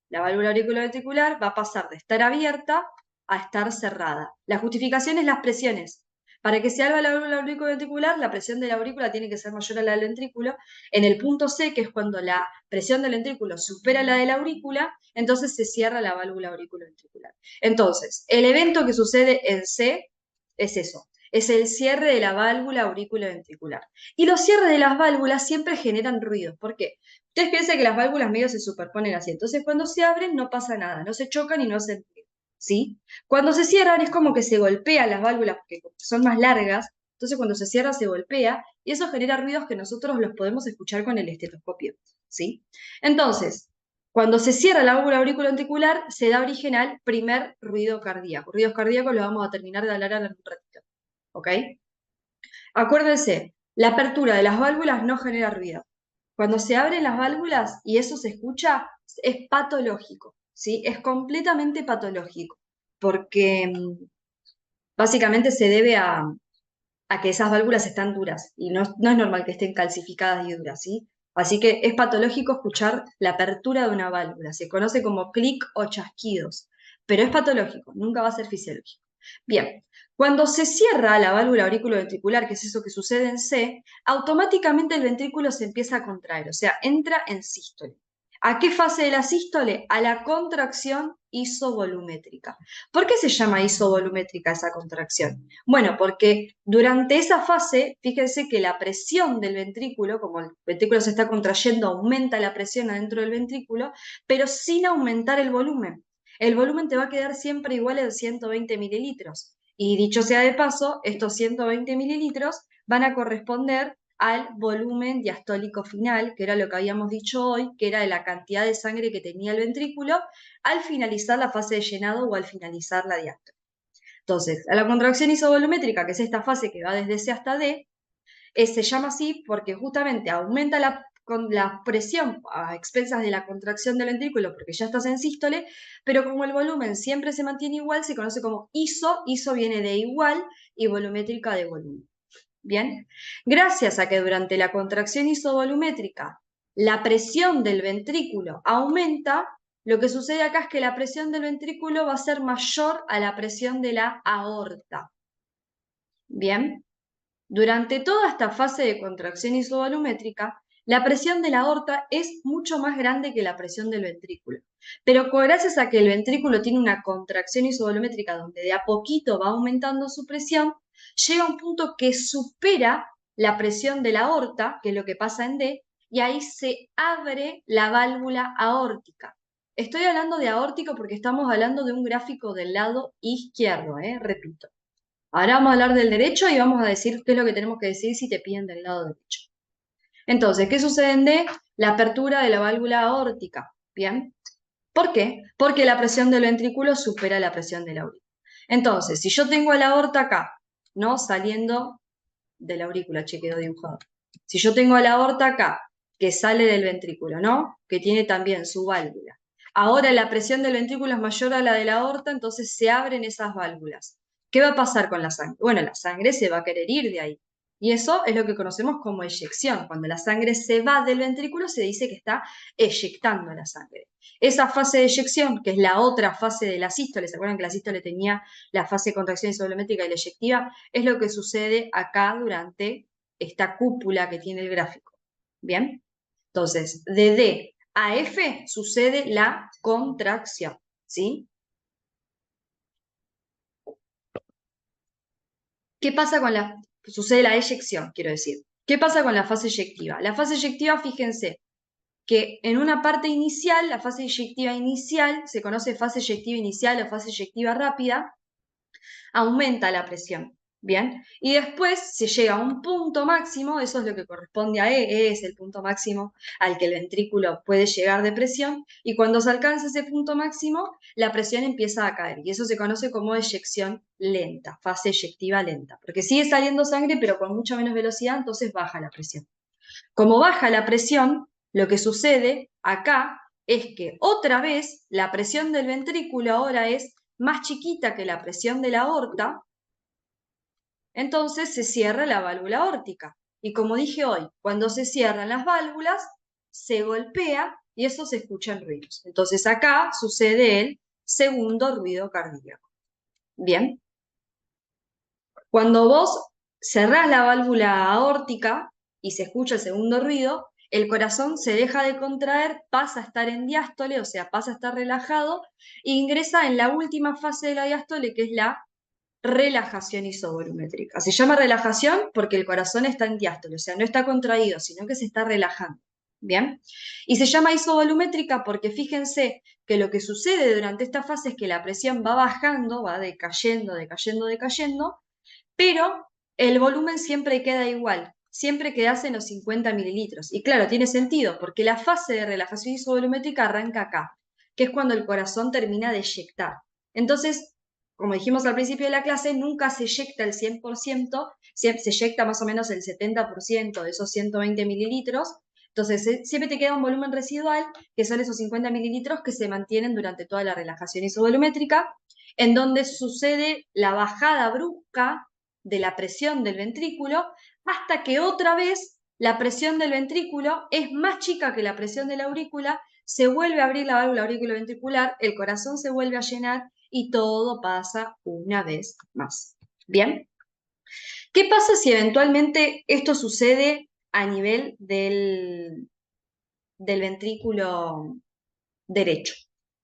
La válvula auriculoventricular va a pasar de estar abierta a estar cerrada. La justificación es las presiones. Para que se abra la válvula auriculoventricular, la presión de la aurícula tiene que ser mayor a la del ventrículo. En el punto C, que es cuando la presión del ventrículo supera la de la aurícula, entonces se cierra la válvula auriculoventricular. Entonces, el evento que sucede en C es eso. Es el cierre de la válvula auriculoventricular. Y los cierres de las válvulas siempre generan ruido. ¿Por qué? Ustedes piensen que las válvulas medio se superponen así. Entonces, cuando se abren no pasa nada, no se chocan y no hacen ruido, ¿sí? Cuando se cierran es como que se golpean las válvulas porque son más largas. Entonces, cuando se cierra se golpea y eso genera ruidos que nosotros los podemos escuchar con el estetoscopio, ¿sí? Entonces, cuando se cierra la válvula auriculoventricular, se da origen al primer ruido cardíaco. Ruidos cardíacos los vamos a terminar de hablar en un ratito, ¿ok? Acuérdense, la apertura de las válvulas no genera ruido. Cuando se abren las válvulas y eso se escucha, es patológico, ¿sí? Es completamente patológico, porque básicamente se debe a que esas válvulas están duras y no es normal que estén calcificadas y duras, ¿sí? Así que es patológico escuchar la apertura de una válvula. Se conoce como clic o chasquidos, pero es patológico, nunca va a ser fisiológico. Bien, cuando se cierra la válvula auriculoventricular, que es eso que sucede en C, automáticamente el ventrículo se empieza a contraer, o sea, entra en sístole. ¿A qué fase de la sístole? A la contracción isovolumétrica. ¿Por qué se llama isovolumétrica esa contracción? Bueno, porque durante esa fase, fíjense que la presión del ventrículo, como el ventrículo se está contrayendo, aumenta la presión adentro del ventrículo, pero sin aumentar el volumen. El volumen te va a quedar siempre igual en 120 mililitros. Y dicho sea de paso, estos 120 mililitros van a corresponder al volumen diastólico final, que era lo que habíamos dicho hoy, que era de la cantidad de sangre que tenía el ventrículo al finalizar la fase de llenado o al finalizar la diástole. Entonces, a la contracción isovolumétrica, que es esta fase que va desde C hasta D, se llama así porque justamente aumenta la presión a expensas de la contracción del ventrículo porque ya estás en sístole, pero como el volumen siempre se mantiene igual, se conoce como iso viene de igual y volumétrica de volumen. Bien, gracias a que durante la contracción isovolumétrica la presión del ventrículo aumenta, lo que sucede acá es que la presión del ventrículo va a ser mayor a la presión de la aorta. Bien, durante toda esta fase de contracción isovolumétrica, la presión de la aorta es mucho más grande que la presión del ventrículo. Pero gracias a que el ventrículo tiene una contracción isovolumétrica donde de a poquito va aumentando su presión, llega a un punto que supera la presión de la aorta, que es lo que pasa en D, y ahí se abre la válvula aórtica. Estoy hablando de aórtico porque estamos hablando de un gráfico del lado izquierdo, repito. Ahora vamos a hablar del derecho y vamos a decir qué es lo que tenemos que decir si te piden del lado derecho. Entonces, ¿qué sucede en D? La apertura de la válvula aórtica. ¿Bien? ¿Por qué? Porque la presión del ventrículo supera la presión del aurícula. Entonces, si yo tengo a la aorta acá, ¿no? Saliendo de la aurícula, che, quedó dibujado. Si yo tengo a la aorta acá, que sale del ventrículo, ¿no? Que tiene también su válvula. Ahora la presión del ventrículo es mayor a la de la aorta, entonces se abren esas válvulas. ¿Qué va a pasar con la sangre? Bueno, la sangre se va a querer ir de ahí. Y eso es lo que conocemos como eyección. Cuando la sangre se va del ventrículo, se dice que está eyectando la sangre. Esa fase de eyección, que es la otra fase de la sístole, ¿se acuerdan que la sístole tenía la fase de contracción isovolumétrica y la eyectiva? Es lo que sucede acá durante esta cúpula que tiene el gráfico. ¿Bien? Entonces, de D a F sucede la contracción, ¿sí? ¿Qué pasa con la... Sucede la eyección, quiero decir. ¿Qué pasa con la fase eyectiva? La fase eyectiva, fíjense, que en una parte inicial, la fase eyectiva inicial, se conoce fase eyectiva inicial o fase eyectiva rápida, aumenta la presión, ¿bien? Y después se llega a un punto máximo, eso es lo que corresponde a E es el punto máximo al que el ventrículo puede llegar de presión, y cuando se alcanza ese punto máximo, la presión empieza a caer, y eso se conoce como eyección lenta, fase eyectiva lenta, porque sigue saliendo sangre, pero con mucha menos velocidad, entonces baja la presión. Como baja la presión, lo que sucede acá es que otra vez la presión del ventrículo ahora es más chiquita que la presión de la aorta, entonces se cierra la válvula aórtica. Y como dije hoy, cuando se cierran las válvulas, se golpea y eso se escucha en ruidos. Entonces acá sucede el segundo ruido cardíaco. Bien, cuando vos cerrás la válvula aórtica y se escucha el segundo ruido, el corazón se deja de contraer, pasa a estar en diástole, o sea, pasa a estar relajado, e ingresa en la última fase de la diástole, que es la relajación isovolumétrica. Se llama relajación porque el corazón está en diástole, o sea, no está contraído, sino que se está relajando. Bien, y se llama isovolumétrica porque fíjense que lo que sucede durante esta fase es que la presión va bajando, va decayendo, decayendo, decayendo, pero el volumen siempre queda igual, siempre quedas en los 50 mililitros. Y claro, tiene sentido, porque la fase de relajación isovolumétrica arranca acá, que es cuando el corazón termina de eyectar. Entonces, como dijimos al principio de la clase, nunca se eyecta el 100%, se eyecta más o menos el 70% de esos 120 mililitros. Entonces, siempre te queda un volumen residual, que son esos 50 mililitros que se mantienen durante toda la relajación isovolumétrica, en donde sucede la bajada brusca de la presión del ventrículo hasta que otra vez la presión del ventrículo es más chica que la presión de la aurícula, se vuelve a abrir la válvula auriculoventricular, el corazón se vuelve a llenar y todo pasa una vez más. ¿Bien? ¿Qué pasa si eventualmente esto sucede a nivel del ventrículo derecho?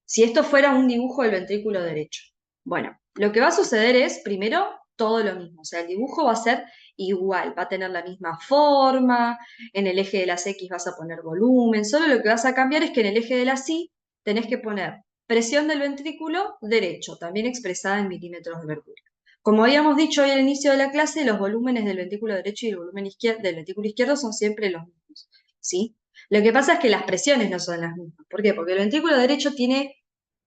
Si esto fuera un dibujo del ventrículo derecho. Bueno, lo que va a suceder es, primero, todo lo mismo. O sea, el dibujo va a ser igual, va a tener la misma forma, en el eje de las X vas a poner volumen, solo lo que vas a cambiar es que en el eje de las Y tenés que poner presión del ventrículo derecho, también expresada en milímetros de mercurio. Como habíamos dicho hoy al inicio de la clase, los volúmenes del ventrículo derecho y el volumen del ventrículo izquierdo son siempre los mismos, ¿sí? Lo que pasa es que las presiones no son las mismas. ¿Por qué? Porque el ventrículo derecho tiene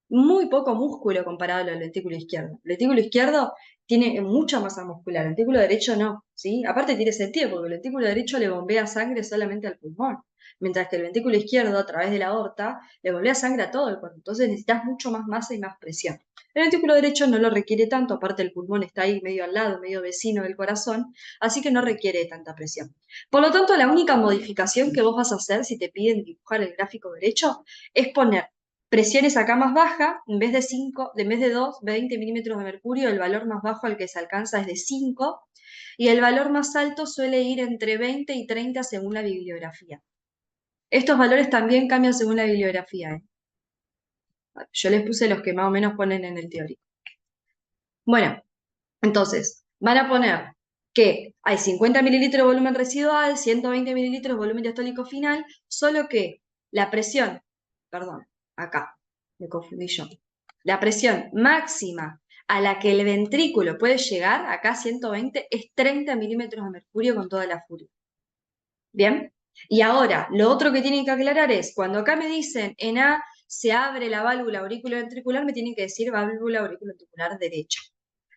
muy poco músculo comparado al ventrículo izquierdo. El ventrículo izquierdo tiene mucha masa muscular, el ventrículo derecho no, ¿sí? Aparte tiene sentido, porque el ventrículo derecho le bombea sangre solamente al pulmón, mientras que el ventrículo izquierdo, a través de la aorta, le bombea sangre a todo el cuerpo. Entonces necesitas mucho más masa y más presión. El ventrículo derecho no lo requiere tanto, aparte el pulmón está ahí medio al lado, medio vecino del corazón, así que no requiere tanta presión. Por lo tanto, la única modificación que vos vas a hacer si te piden dibujar el gráfico derecho es poner presiones acá más baja, en vez de 5, en vez de 2, 20 milímetros de mercurio, el valor más bajo al que se alcanza es de 5, y el valor más alto suele ir entre 20 y 30 según la bibliografía. Estos valores también cambian según la bibliografía, ¿eh? Yo les puse los que más o menos ponen en el teórico. Bueno, entonces, van a poner que hay 50 mililitros de volumen residual, 120 mililitros de volumen diastólico final, solo que la presión, perdón, acá, me confundí yo, la presión máxima a la que el ventrículo puede llegar, acá 120, es 30 milímetros de mercurio con toda la furia. ¿Bien? Y ahora, lo otro que tienen que aclarar es, cuando acá me dicen en A se abre la válvula auriculoventricular, me tienen que decir válvula auriculoventricular derecha.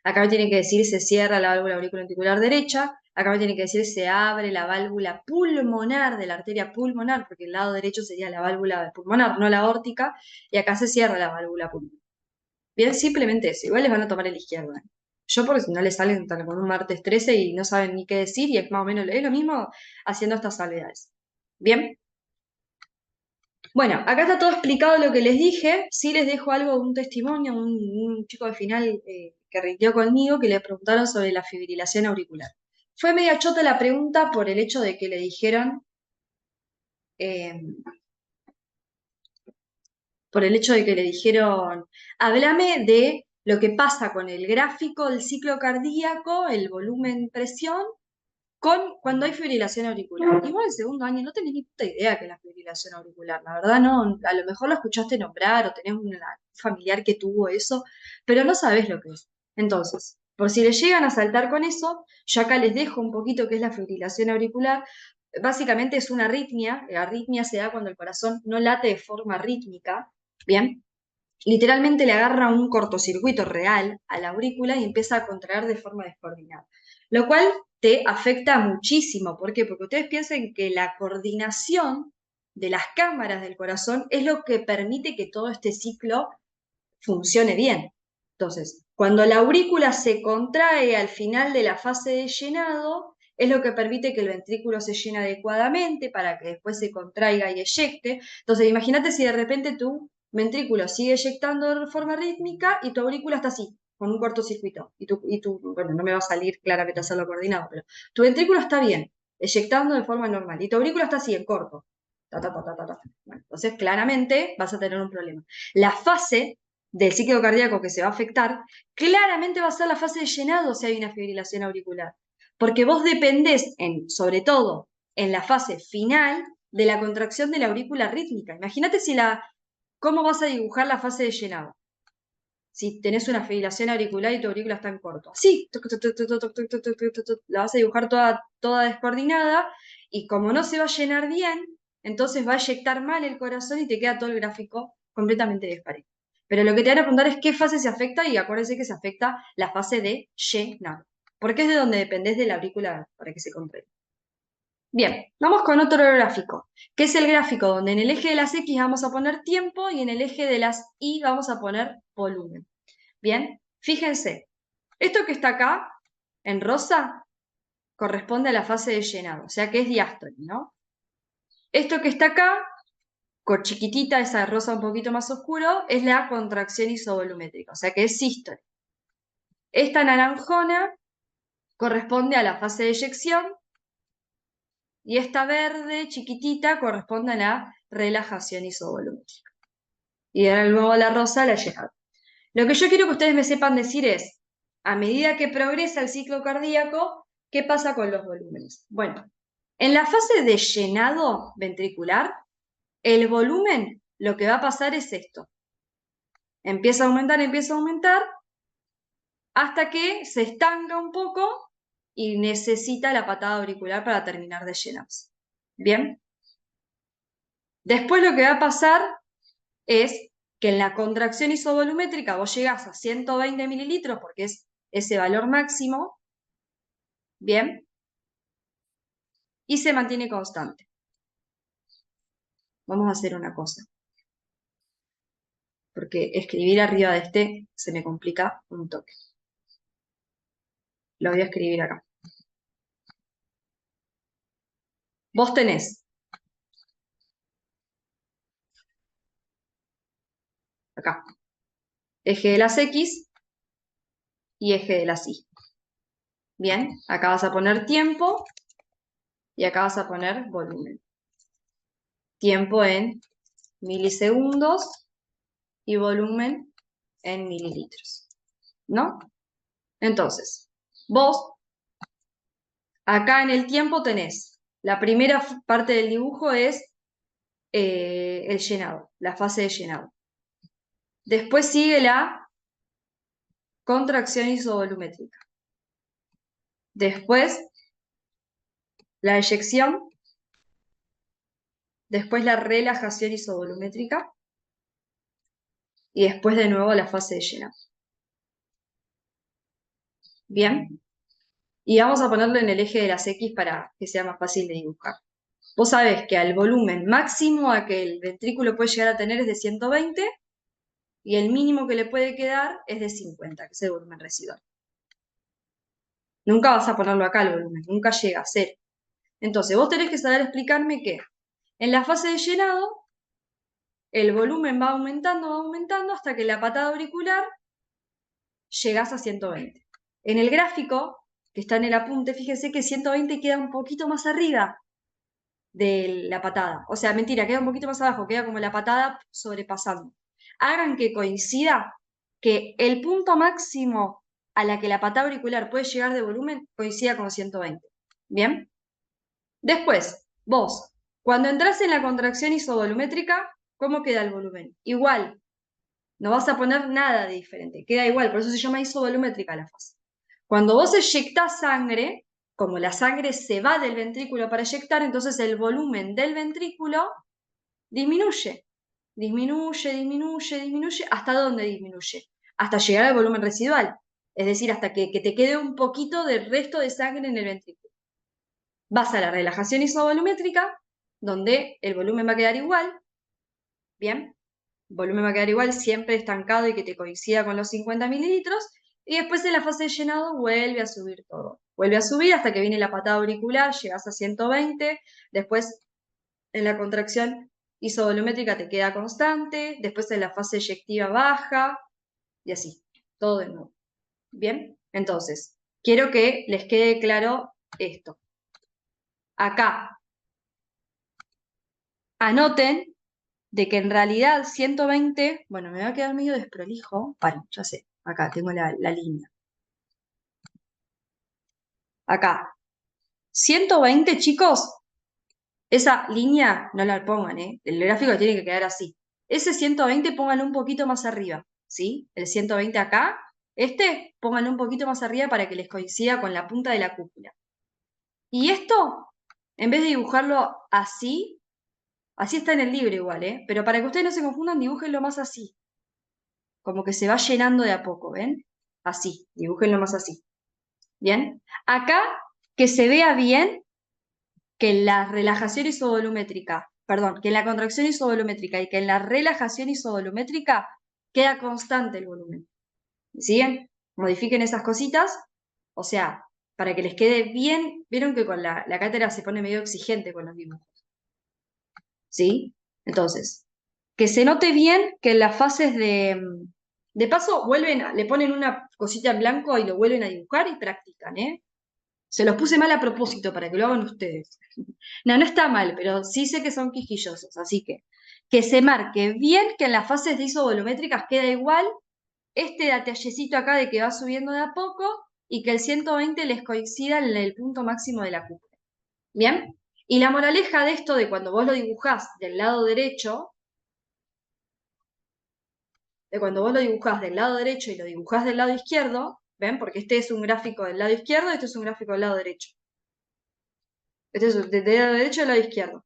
Acá me tienen que decir se cierra la válvula auriculoventricular derecha, acá me tienen que decir se abre la válvula pulmonar de la arteria pulmonar, porque el lado derecho sería la válvula pulmonar, no la aórtica, y acá se cierra la válvula pulmonar. Bien, simplemente eso. Igual les van a tomar el izquierdo, ¿eh? Yo porque si no les salen tan con un martes 13 y no saben ni qué decir, y es más o menos es lo mismo haciendo estas salvedades. Bien. Bueno, acá está todo explicado lo que les dije. Sí les dejo algo, un testimonio, un chico de final que rindió conmigo, que le preguntaron sobre la fibrilación auricular. Fue media chota la pregunta por el hecho de que le dijeron, eh, háblame de lo que pasa con el gráfico del ciclo cardíaco, el volumen presión, cuando hay fibrilación auricular. Igual el segundo año no tenés ni puta idea que es la fibrilación auricular, la verdad no, a lo mejor lo escuchaste nombrar o tenés un familiar que tuvo eso, pero no sabés lo que es. Entonces, por si les llegan a saltar con eso, yo acá les dejo un poquito qué es la fibrilación auricular. Básicamente es una arritmia, la arritmia se da cuando el corazón no late de forma rítmica, ¿bien? Literalmente le agarra un cortocircuito real a la aurícula y empieza a contraer de forma descoordinada. Lo cual te afecta muchísimo. ¿Por qué? Porque ustedes piensen que la coordinación de las cámaras del corazón es lo que permite que todo este ciclo funcione bien. Entonces, cuando la aurícula se contrae al final de la fase de llenado, es lo que permite que el ventrículo se llene adecuadamente para que después se contraiga y eyecte. Entonces, imagínate si de repente tu ventrículo sigue eyectando de forma rítmica y tu aurícula está así, con un cortocircuito. Bueno, no me va a salir claramente hacerlo coordinado, pero tu ventrículo está bien, eyectando de forma normal, y tu aurícula está así, en corto. Ta, ta, ta, ta, ta, ta. Bueno, entonces, claramente vas a tener un problema. La fase del ciclo cardíaco que se va a afectar, claramente va a ser la fase de llenado si hay una fibrilación auricular. Porque vos dependés, sobre todo en la fase final, de la contracción de la aurícula rítmica. Imagínate cómo vas a dibujar la fase de llenado. Si tenés una fibrilación auricular y tu aurícula está en corto. Así, la vas a dibujar toda descoordinada y como no se va a llenar bien, entonces va a eyectar mal el corazón y te queda todo el gráfico completamente desparejo. Pero lo que te van a preguntar es qué fase se afecta y acuérdense que se afecta la fase de llenado, porque es de donde dependés de la aurícula para que se comprenda. Bien, vamos con otro gráfico, que es el gráfico donde en el eje de las X vamos a poner tiempo y en el eje de las Y vamos a poner volumen. Bien, fíjense, esto que está acá, en rosa, corresponde a la fase de llenado, o sea que es diástole, ¿no? Esto que está acá, con chiquitita, esa rosa un poquito más oscuro, es la contracción isovolumétrica, o sea que es sístole. Esta naranjona corresponde a la fase de eyección y esta verde chiquitita corresponde a la relajación isovolumétrica. Y ahora luego la rosa, la llegada. Lo que yo quiero que ustedes me sepan decir es, a medida que progresa el ciclo cardíaco, ¿qué pasa con los volúmenes? Bueno, en la fase de llenado ventricular, el volumen, lo que va a pasar es esto. Empieza a aumentar, hasta que se estanca un poco y necesita la patada auricular para terminar de llenarse. ¿Bien? Después lo que va a pasar es que en la contracción isovolumétrica vos llegás a 120 mililitros porque es ese valor máximo, ¿bien? Y se mantiene constante. Vamos a hacer una cosa, porque escribir arriba de este se me complica un toque. Lo voy a escribir acá. Vos tenés acá eje de las X y eje de las Y. Bien, acá vas a poner tiempo y acá vas a poner volumen. Tiempo en milisegundos y volumen en mililitros, ¿no? Entonces, vos acá en el tiempo tenés, la primera parte del dibujo es el llenado, la fase de llenado. Después sigue la contracción isovolumétrica. Después la eyección. Después la relajación isovolumétrica. Y después de nuevo la fase de llenado. Bien. Y vamos a ponerlo en el eje de las X para que sea más fácil de dibujar. Vos sabés que al volumen máximo a que el ventrículo puede llegar a tener es de 120 y el mínimo que le puede quedar es de 50, que es el volumen residual. Nunca vas a ponerlo acá el volumen, nunca llega a cero. Entonces, vos tenés que saber explicarme que en la fase de llenado, el volumen va aumentando hasta que la patada auricular llegás a 120. En el gráfico, que está en el apunte, fíjense que 120 queda un poquito más arriba de la patada. O sea, mentira, queda un poquito más abajo, queda como la patada sobrepasando. Hagan que coincida que el punto máximo a la que la patada auricular puede llegar de volumen coincida con 120. ¿Bien? Después, vos, cuando entras en la contracción isovolumétrica, ¿cómo queda el volumen? Igual, no vas a poner nada de diferente, queda igual, por eso se llama isovolumétrica la fase. Cuando vos eyectás sangre, como la sangre se va del ventrículo para eyectar, entonces el volumen del ventrículo disminuye. Disminuye. ¿Hasta dónde disminuye? Hasta llegar al volumen residual. Es decir, hasta que te quede un poquito del resto de sangre en el ventrículo. Vas a la relajación isovolumétrica, donde el volumen va a quedar igual. Bien, el volumen va a quedar igual, siempre estancado y que te coincida con los 50 mililitros. Y después en la fase de llenado vuelve a subir todo. Vuelve a subir hasta que viene la patada auricular, llegas a 120. Después en la contracción isovolumétrica te queda constante. Después en la fase eyectiva baja. Y así, todo de nuevo. Bien, entonces, quiero que les quede claro esto. Acá, anoten de que en realidad 120, bueno, me va a quedar medio desprolijo. Paren, ya sé, acá tengo la línea. Acá, 120, chicos, Esa línea no la pongan, ¿eh? El gráfico tiene que quedar así. Ese 120 pónganlo un poquito más arriba, ¿sí? El 120 acá. Pónganlo un poquito más arriba para que les coincida con la punta de la cúpula. Y esto, en vez de dibujarlo así, así está en el libro igual, ¿eh? Pero para que ustedes no se confundan, dibújenlo más así. Como que se va llenando de a poco, ¿ven? Así, dibújenlo más así. ¿Bien? Acá, que se vea bien que en la relajación isovolumétrica, perdón, que en la contracción isovolumétrica y que en la relajación isovolumétrica queda constante el volumen. ¿Me siguen? Modifiquen esas cositas, o sea, para que les quede bien, vieron que con la cátedra se pone medio exigente con los dibujos, ¿sí? Entonces, que se note bien que en las fases de paso le ponen una cosita en blanco y lo vuelven a dibujar y practican, ¿eh? Se los puse mal a propósito para que lo hagan ustedes. No, no está mal, pero sí sé que son quisquillosos, así que se marque bien que en las fases de isovolumétricas queda igual este detallecito acá de que va subiendo de a poco y que el 120 les coincida en el punto máximo de la cúpula. ¿Bien? Y la moraleja de esto de cuando vos lo dibujás del lado derecho, de cuando vos lo dibujás del lado derecho y lo dibujás del lado izquierdo, ¿ven? Porque este es un gráfico del lado izquierdo y este es un gráfico del lado derecho. Este es del lado derecho y del lado izquierdo.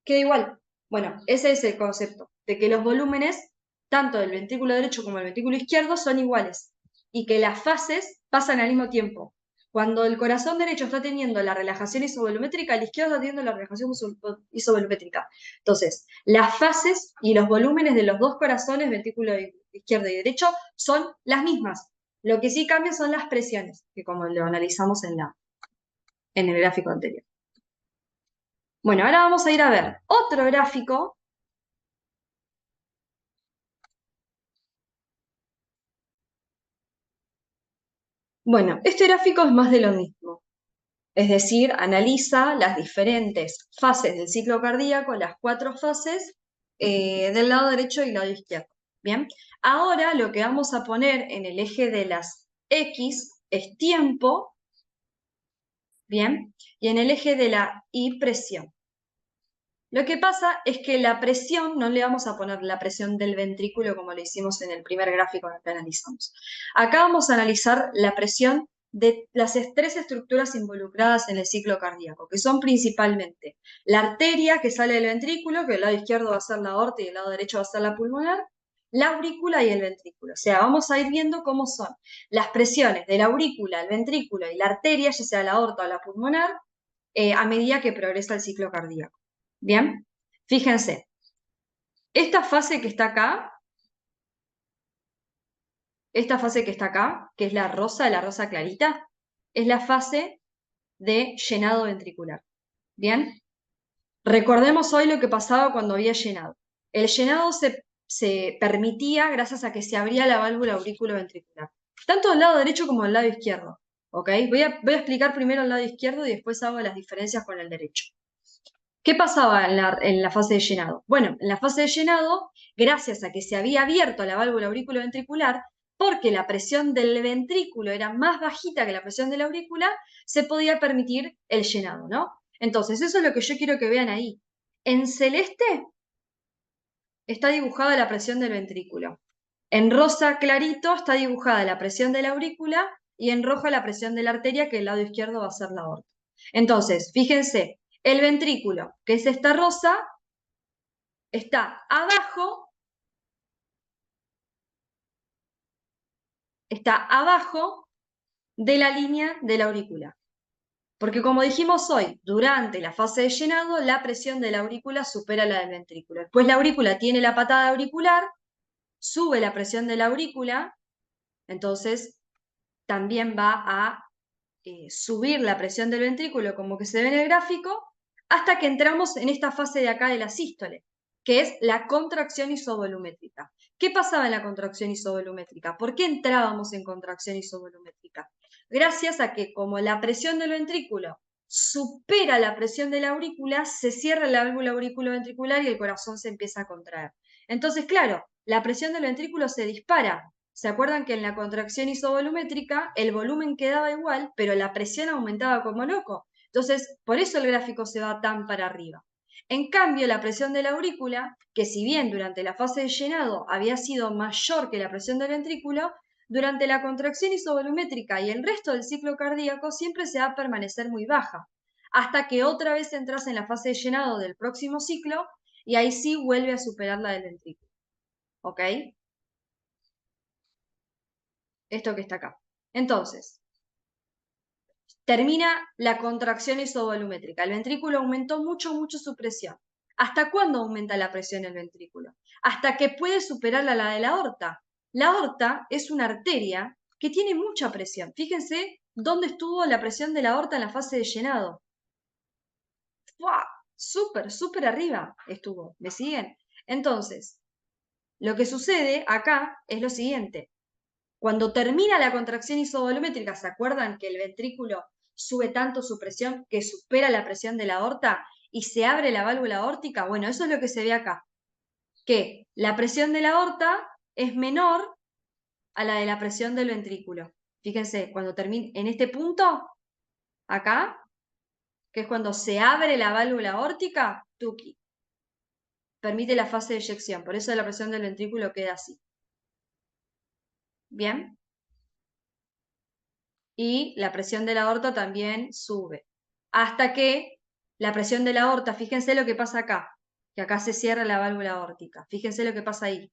Queda igual. Bueno, ese es el concepto, de que los volúmenes, tanto del ventrículo derecho como del ventrículo izquierdo, son iguales y que las fases pasan al mismo tiempo. Cuando el corazón derecho está teniendo la relajación isovolumétrica, el izquierdo está teniendo la relajación isovolumétrica. Entonces, las fases y los volúmenes de los dos corazones, ventrículo izquierdo y derecho, son las mismas. Lo que sí cambia son las presiones, que como lo analizamos en el gráfico anterior. Bueno, ahora vamos a ir a ver otro gráfico. Bueno, este gráfico es más de lo mismo, es decir, analiza las diferentes fases del ciclo cardíaco, las 4 fases del lado derecho y lado izquierdo. Bien, ahora lo que vamos a poner en el eje de las X es tiempo, bien, y en el eje de la Y presión. Lo que pasa es que la presión, no le vamos a poner la presión del ventrículo como lo hicimos en el primer gráfico que analizamos. Acá vamos a analizar la presión de las 3 estructuras involucradas en el ciclo cardíaco, que son principalmente la arteria que sale del ventrículo, que el lado izquierdo va a ser la aorta y el lado derecho va a ser la pulmonar, la aurícula y el ventrículo. O sea, vamos a ir viendo cómo son las presiones de la aurícula, el ventrículo y la arteria, ya sea la aorta o la pulmonar, a medida que progresa el ciclo cardíaco. Bien, fíjense, esta fase que está acá, que es la rosa clarita, es la fase de llenado ventricular. Bien, recordemos hoy lo que pasaba cuando había llenado. El llenado se permitía gracias a que se abría la válvula aurículo-ventricular, tanto del lado derecho como del lado izquierdo. ¿Ok? Voy a explicar primero el lado izquierdo y después hago las diferencias con el derecho. ¿Qué pasaba en la fase de llenado? Bueno, en la fase de llenado, gracias a que se había abierto la válvula auriculoventricular, porque la presión del ventrículo era más bajita que la presión de la aurícula, se podía permitir el llenado, ¿no? Entonces, eso es lo que yo quiero que vean ahí. En celeste está dibujada la presión del ventrículo. En rosa clarito está dibujada la presión de la aurícula y en rojo la presión de la arteria, que el lado izquierdo va a ser la aorta. Entonces, fíjense, el ventrículo, que es esta rosa, está abajo de la línea de la aurícula. Porque como dijimos hoy, durante la fase de llenado, la presión de la aurícula supera la del ventrículo. Después la aurícula tiene la patada auricular, sube la presión de la aurícula, entonces también va a subir la presión del ventrículo, como que se ve en el gráfico, hasta que entramos en esta fase de acá de la sístole, que es la contracción isovolumétrica. ¿Qué pasaba en la contracción isovolumétrica? ¿Por qué entrábamos en contracción isovolumétrica? Gracias a que como la presión del ventrículo supera la presión de la aurícula, se cierra la válvula auriculoventricular y el corazón se empieza a contraer. Entonces, claro, la presión del ventrículo se dispara. ¿Se acuerdan que en la contracción isovolumétrica el volumen quedaba igual, pero la presión aumentaba como loco? Entonces, por eso el gráfico se va tan para arriba. En cambio, la presión de la aurícula, que si bien durante la fase de llenado había sido mayor que la presión del ventrículo, durante la contracción isovolumétrica y el resto del ciclo cardíaco siempre se va a permanecer muy baja, hasta que otra vez entras en la fase de llenado del próximo ciclo y ahí sí vuelve a superar la del ventrículo. ¿Ok? Esto que está acá. Entonces, termina la contracción isovolumétrica. El ventrículo aumentó mucho, mucho su presión. ¿Hasta cuándo aumenta la presión el ventrículo? Hasta que puede superar la de la aorta. La aorta es una arteria que tiene mucha presión. Fíjense dónde estuvo la presión de la aorta en la fase de llenado. ¡Fua! Súper, súper arriba estuvo. ¿Me siguen? Entonces, lo que sucede acá es lo siguiente. Cuando termina la contracción isovolumétrica, ¿se acuerdan que el ventrículo sube tanto su presión que supera la presión de la aorta y se abre la válvula aórtica? Bueno, eso es lo que se ve acá, que la presión de la aorta es menor a la de la presión del ventrículo. Fíjense, cuando termina en este punto, acá, que es cuando se abre la válvula aórtica, tuki, permite la fase de eyección, por eso la presión del ventrículo queda así. ¿Bien? Y la presión de la aorta también sube. Hasta que la presión de la aorta, fíjense lo que pasa acá, que acá se cierra la válvula aórtica. Fíjense lo que pasa ahí.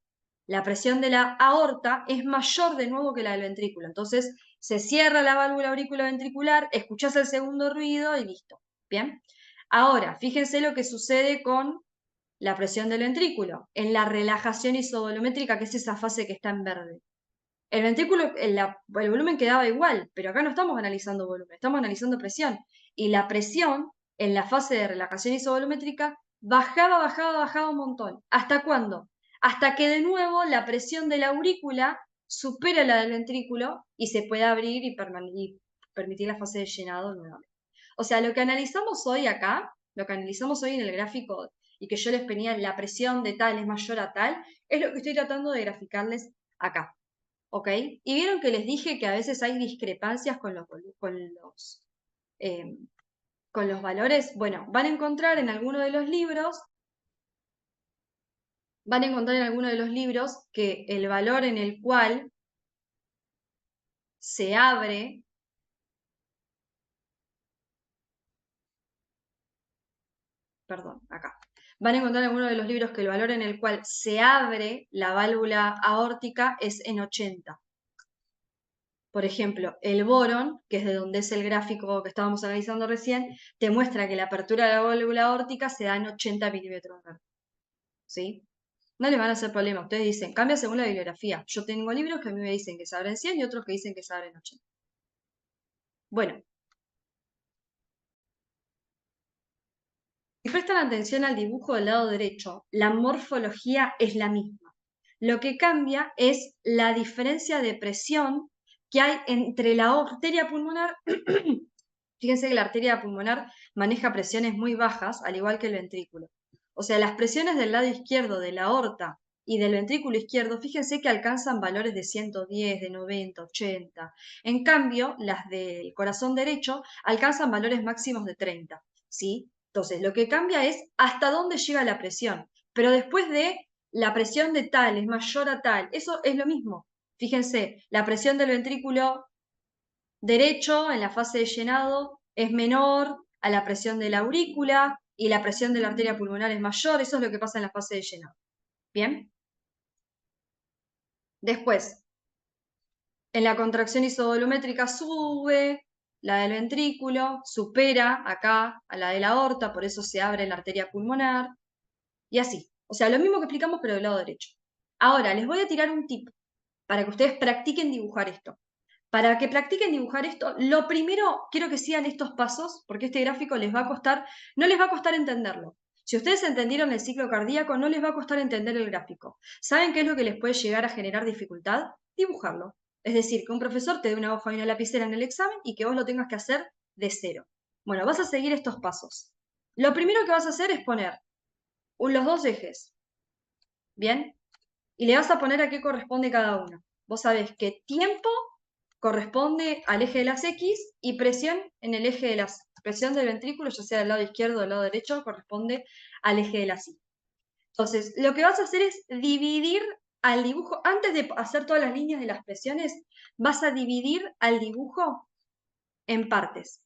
La presión de la aorta es mayor de nuevo que la del ventrículo. Entonces se cierra la válvula auriculoventricular, escuchás el segundo ruido y listo. ¿Bien? Ahora, fíjense lo que sucede con la presión del ventrículo, en la relajación isovolumétrica, que es esa fase que está en verde. El ventrículo, el volumen quedaba igual, pero acá no estamos analizando volumen, estamos analizando presión. Y la presión en la fase de relajación isovolumétrica bajaba un montón. ¿Hasta cuándo? Hasta que de nuevo la presión de la aurícula supera la del ventrículo y se puede abrir y permitir la fase de llenado nuevamente. O sea, lo que analizamos hoy acá, lo que analizamos hoy en el gráfico y que yo les ponía la presión de tal es mayor a tal, es lo que estoy tratando de graficarles acá. ¿Ok? Y vieron que les dije que a veces hay discrepancias eh, con los valores. Bueno, van a encontrar en alguno de los libros, que el valor en el cual se abre, perdón, acá. Van a encontrar en alguno de los libros que el valor en el cual se abre la válvula aórtica es en 80. Por ejemplo, el boron, que es de donde es el gráfico que estábamos analizando recién, te muestra que la apertura de la válvula aórtica se da en 80 milímetros de mercurio. ¿Sí? No les van a hacer problema. Ustedes dicen, cambia según la bibliografía. Yo tengo libros que a mí me dicen que se abren 100 y otros que dicen que se abren 80. Bueno, si prestan atención al dibujo del lado derecho, la morfología es la misma. Lo que cambia es la diferencia de presión que hay entre la arteria pulmonar. Fíjense que la arteria pulmonar maneja presiones muy bajas, al igual que el ventrículo. O sea, las presiones del lado izquierdo de la aorta y del ventrículo izquierdo, fíjense que alcanzan valores de 110, de 90, 80. En cambio, las del corazón derecho alcanzan valores máximos de 30. ¿Sí? Entonces, lo que cambia es hasta dónde llega la presión. Pero después de la presión de tal es mayor a tal, eso es lo mismo. Fíjense, la presión del ventrículo derecho en la fase de llenado es menor a la presión de la aurícula y la presión de la arteria pulmonar es mayor. Eso es lo que pasa en la fase de llenado. ¿Bien? Después, en la contracción isovolumétrica sube la del ventrículo, supera acá a la de la aorta, por eso se abre la arteria pulmonar, y así. O sea, lo mismo que explicamos, pero del lado derecho. Ahora, les voy a tirar un tip para que ustedes practiquen dibujar esto. Para que practiquen dibujar esto, lo primero quiero que sigan estos pasos, porque este gráfico les va a costar, no les va a costar entenderlo. Si ustedes entendieron el ciclo cardíaco, no les va a costar entender el gráfico. ¿Saben qué es lo que les puede llegar a generar dificultad? Dibujarlo. Es decir, que un profesor te dé una hoja y una lapicera en el examen y que vos lo tengas que hacer de cero. Bueno, vas a seguir estos pasos. Lo primero que vas a hacer es poner los dos ejes, ¿bien? Y le vas a poner a qué corresponde cada uno. Vos sabés qué tiempo corresponde al eje de las X y presión en el eje de las, presión del ventrículo, ya sea del lado izquierdo o del lado derecho, corresponde al eje de las Y. Entonces, lo que vas a hacer es dividir al dibujo, antes de hacer todas las líneas de las presiones, vas a dividir al dibujo en partes.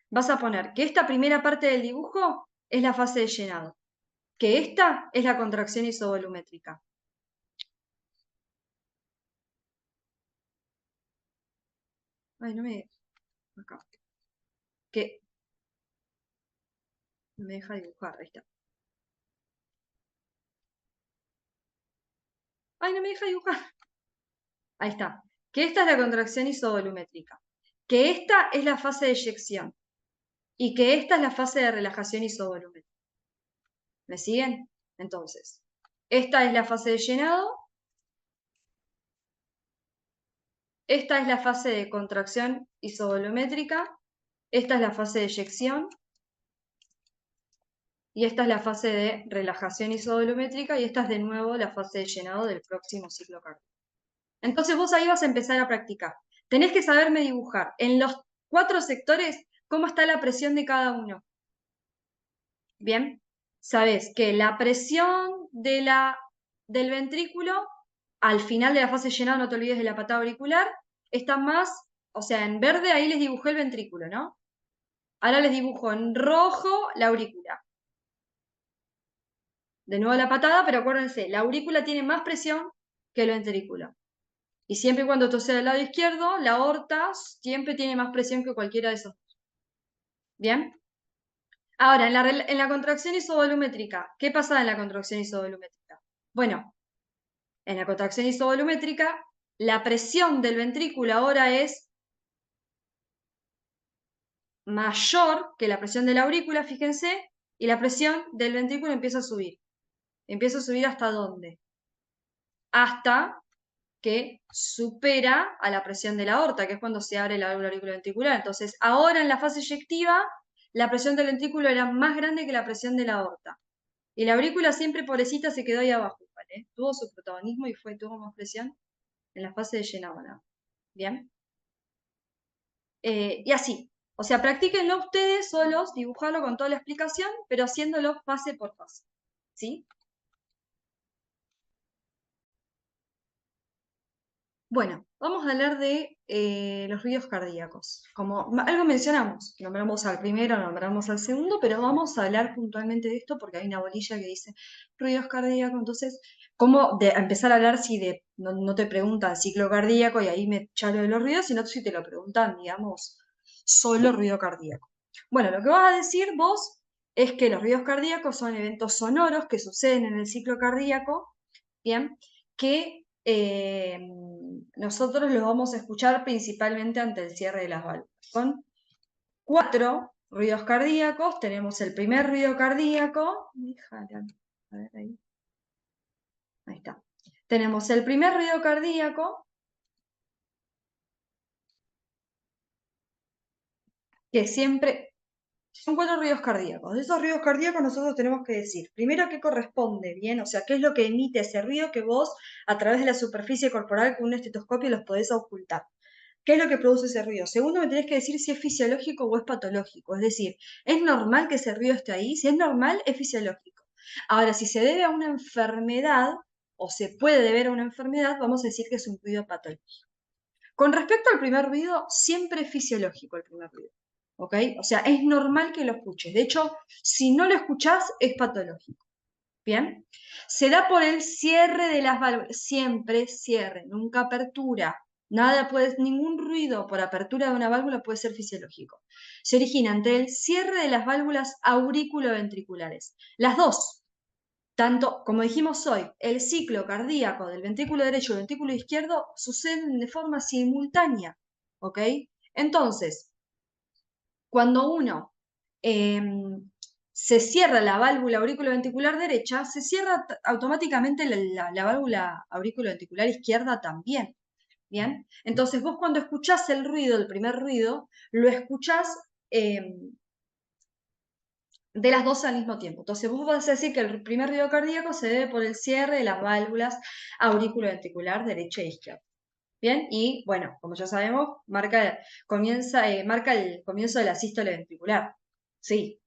Vas a poner que esta primera parte del dibujo es la fase de llenado, que esta es la contracción isovolumétrica. Ay, no me... Acá. Que no me deja dibujar, ahí está. Ay, no me deja dibujar. Ahí está. Que esta es la contracción isovolumétrica. Que esta es la fase de eyección. Y que esta es la fase de relajación isovolumétrica. ¿Me siguen? Entonces, esta es la fase de llenado. Esta es la fase de contracción isovolumétrica. Esta es la fase de eyección. Y esta es la fase de relajación isovolumétrica. Y esta es de nuevo la fase de llenado del próximo ciclo cardíaco. Entonces vos ahí vas a empezar a practicar. Tenés que saberme dibujar en los 4 sectores cómo está la presión de cada uno. Bien, sabés que la presión del ventrículo, al final de la fase llenada, no te olvides de la patada auricular, está más, o sea, en verde ahí les dibujé el ventrículo, ¿no? Ahora les dibujo en rojo la aurícula. De nuevo la patada, pero acuérdense, la aurícula tiene más presión que el ventrículo. Y siempre y cuando esto sea del lado izquierdo, la aorta siempre tiene más presión que cualquiera de esos. ¿Bien? Ahora, en la contracción isovolumétrica, ¿qué pasa en la contracción isovolumétrica? Bueno, en la contracción isovolumétrica, la presión del ventrículo ahora es mayor que la presión de la aurícula, fíjense, y la presión del ventrículo empieza a subir. ¿Empieza a subir hasta dónde? Hasta que supera a la presión de la aorta, que es cuando se abre la válvula auriculoventricular. Entonces, ahora en la fase eyectiva, la presión del ventrículo era más grande que la presión de la aorta. Y la aurícula siempre, pobrecita, se quedó ahí abajo, ¿vale? Tuvo su protagonismo y tuvo más presión en la fase de llenado, ¿no? ¿Bien? Y así. O sea, practíquenlo ustedes solos, dibujarlo con toda la explicación, pero haciéndolo fase por fase. ¿Sí? Bueno, vamos a hablar de los ruidos cardíacos. Como algo mencionamos, nombramos al primero, nombramos al segundo, pero vamos a hablar puntualmente de esto porque hay una bolilla que dice ruidos cardíacos. Entonces, ¿cómo empezar a hablar si no te preguntan ciclo cardíaco y ahí me chalo de los ruidos, sino si te lo preguntan, digamos, solo ruido cardíaco? Bueno, lo que vas a decir vos es que los ruidos cardíacos son eventos sonoros que suceden en el ciclo cardíaco, ¿bien? Que nosotros los vamos a escuchar principalmente ante el cierre de las válvulas. Son 4 ruidos cardíacos. Tenemos el primer ruido cardíaco. A ver ahí. Ahí está. Tenemos el primer ruido cardíaco, que siempre son 4 ruidos cardíacos. De esos ruidos cardíacos nosotros tenemos que decir, primero, qué corresponde, ¿bien? O sea, qué es lo que emite ese ruido que vos, a través de la superficie corporal con un estetoscopio, los podés ocultar. ¿Qué es lo que produce ese ruido? Segundo, me tenés que decir si es fisiológico o es patológico. Es decir, ¿es normal que ese ruido esté ahí? Si es normal, es fisiológico. Ahora, si se debe a una enfermedad o se puede deber a una enfermedad, vamos a decir que es un ruido patológico. Con respecto al primer ruido, siempre es fisiológico el primer ruido. ¿Ok? O sea, es normal que lo escuches. De hecho, si no lo escuchás, es patológico. ¿Bien? Se da por el cierre de las válvulas. Siempre cierre, nunca apertura. Ningún ruido por apertura de una válvula puede ser fisiológico. Se origina entre el cierre de las válvulas auriculoventriculares. Las dos, tanto como dijimos hoy, el ciclo cardíaco del ventrículo derecho y el ventrículo izquierdo suceden de forma simultánea. ¿Ok? Entonces, cuando uno se cierra la válvula auriculoventricular derecha, se cierra automáticamente la válvula auriculoventricular izquierda también. ¿Bien? Entonces vos cuando escuchás el ruido, el primer ruido, lo escuchás de las dos al mismo tiempo. Entonces vos vas a decir que el primer ruido cardíaco se debe por el cierre de las válvulas auriculoventricular derecha e izquierda. Bien, y bueno, como ya sabemos, marca el comienzo de la sístole ventricular. Sí,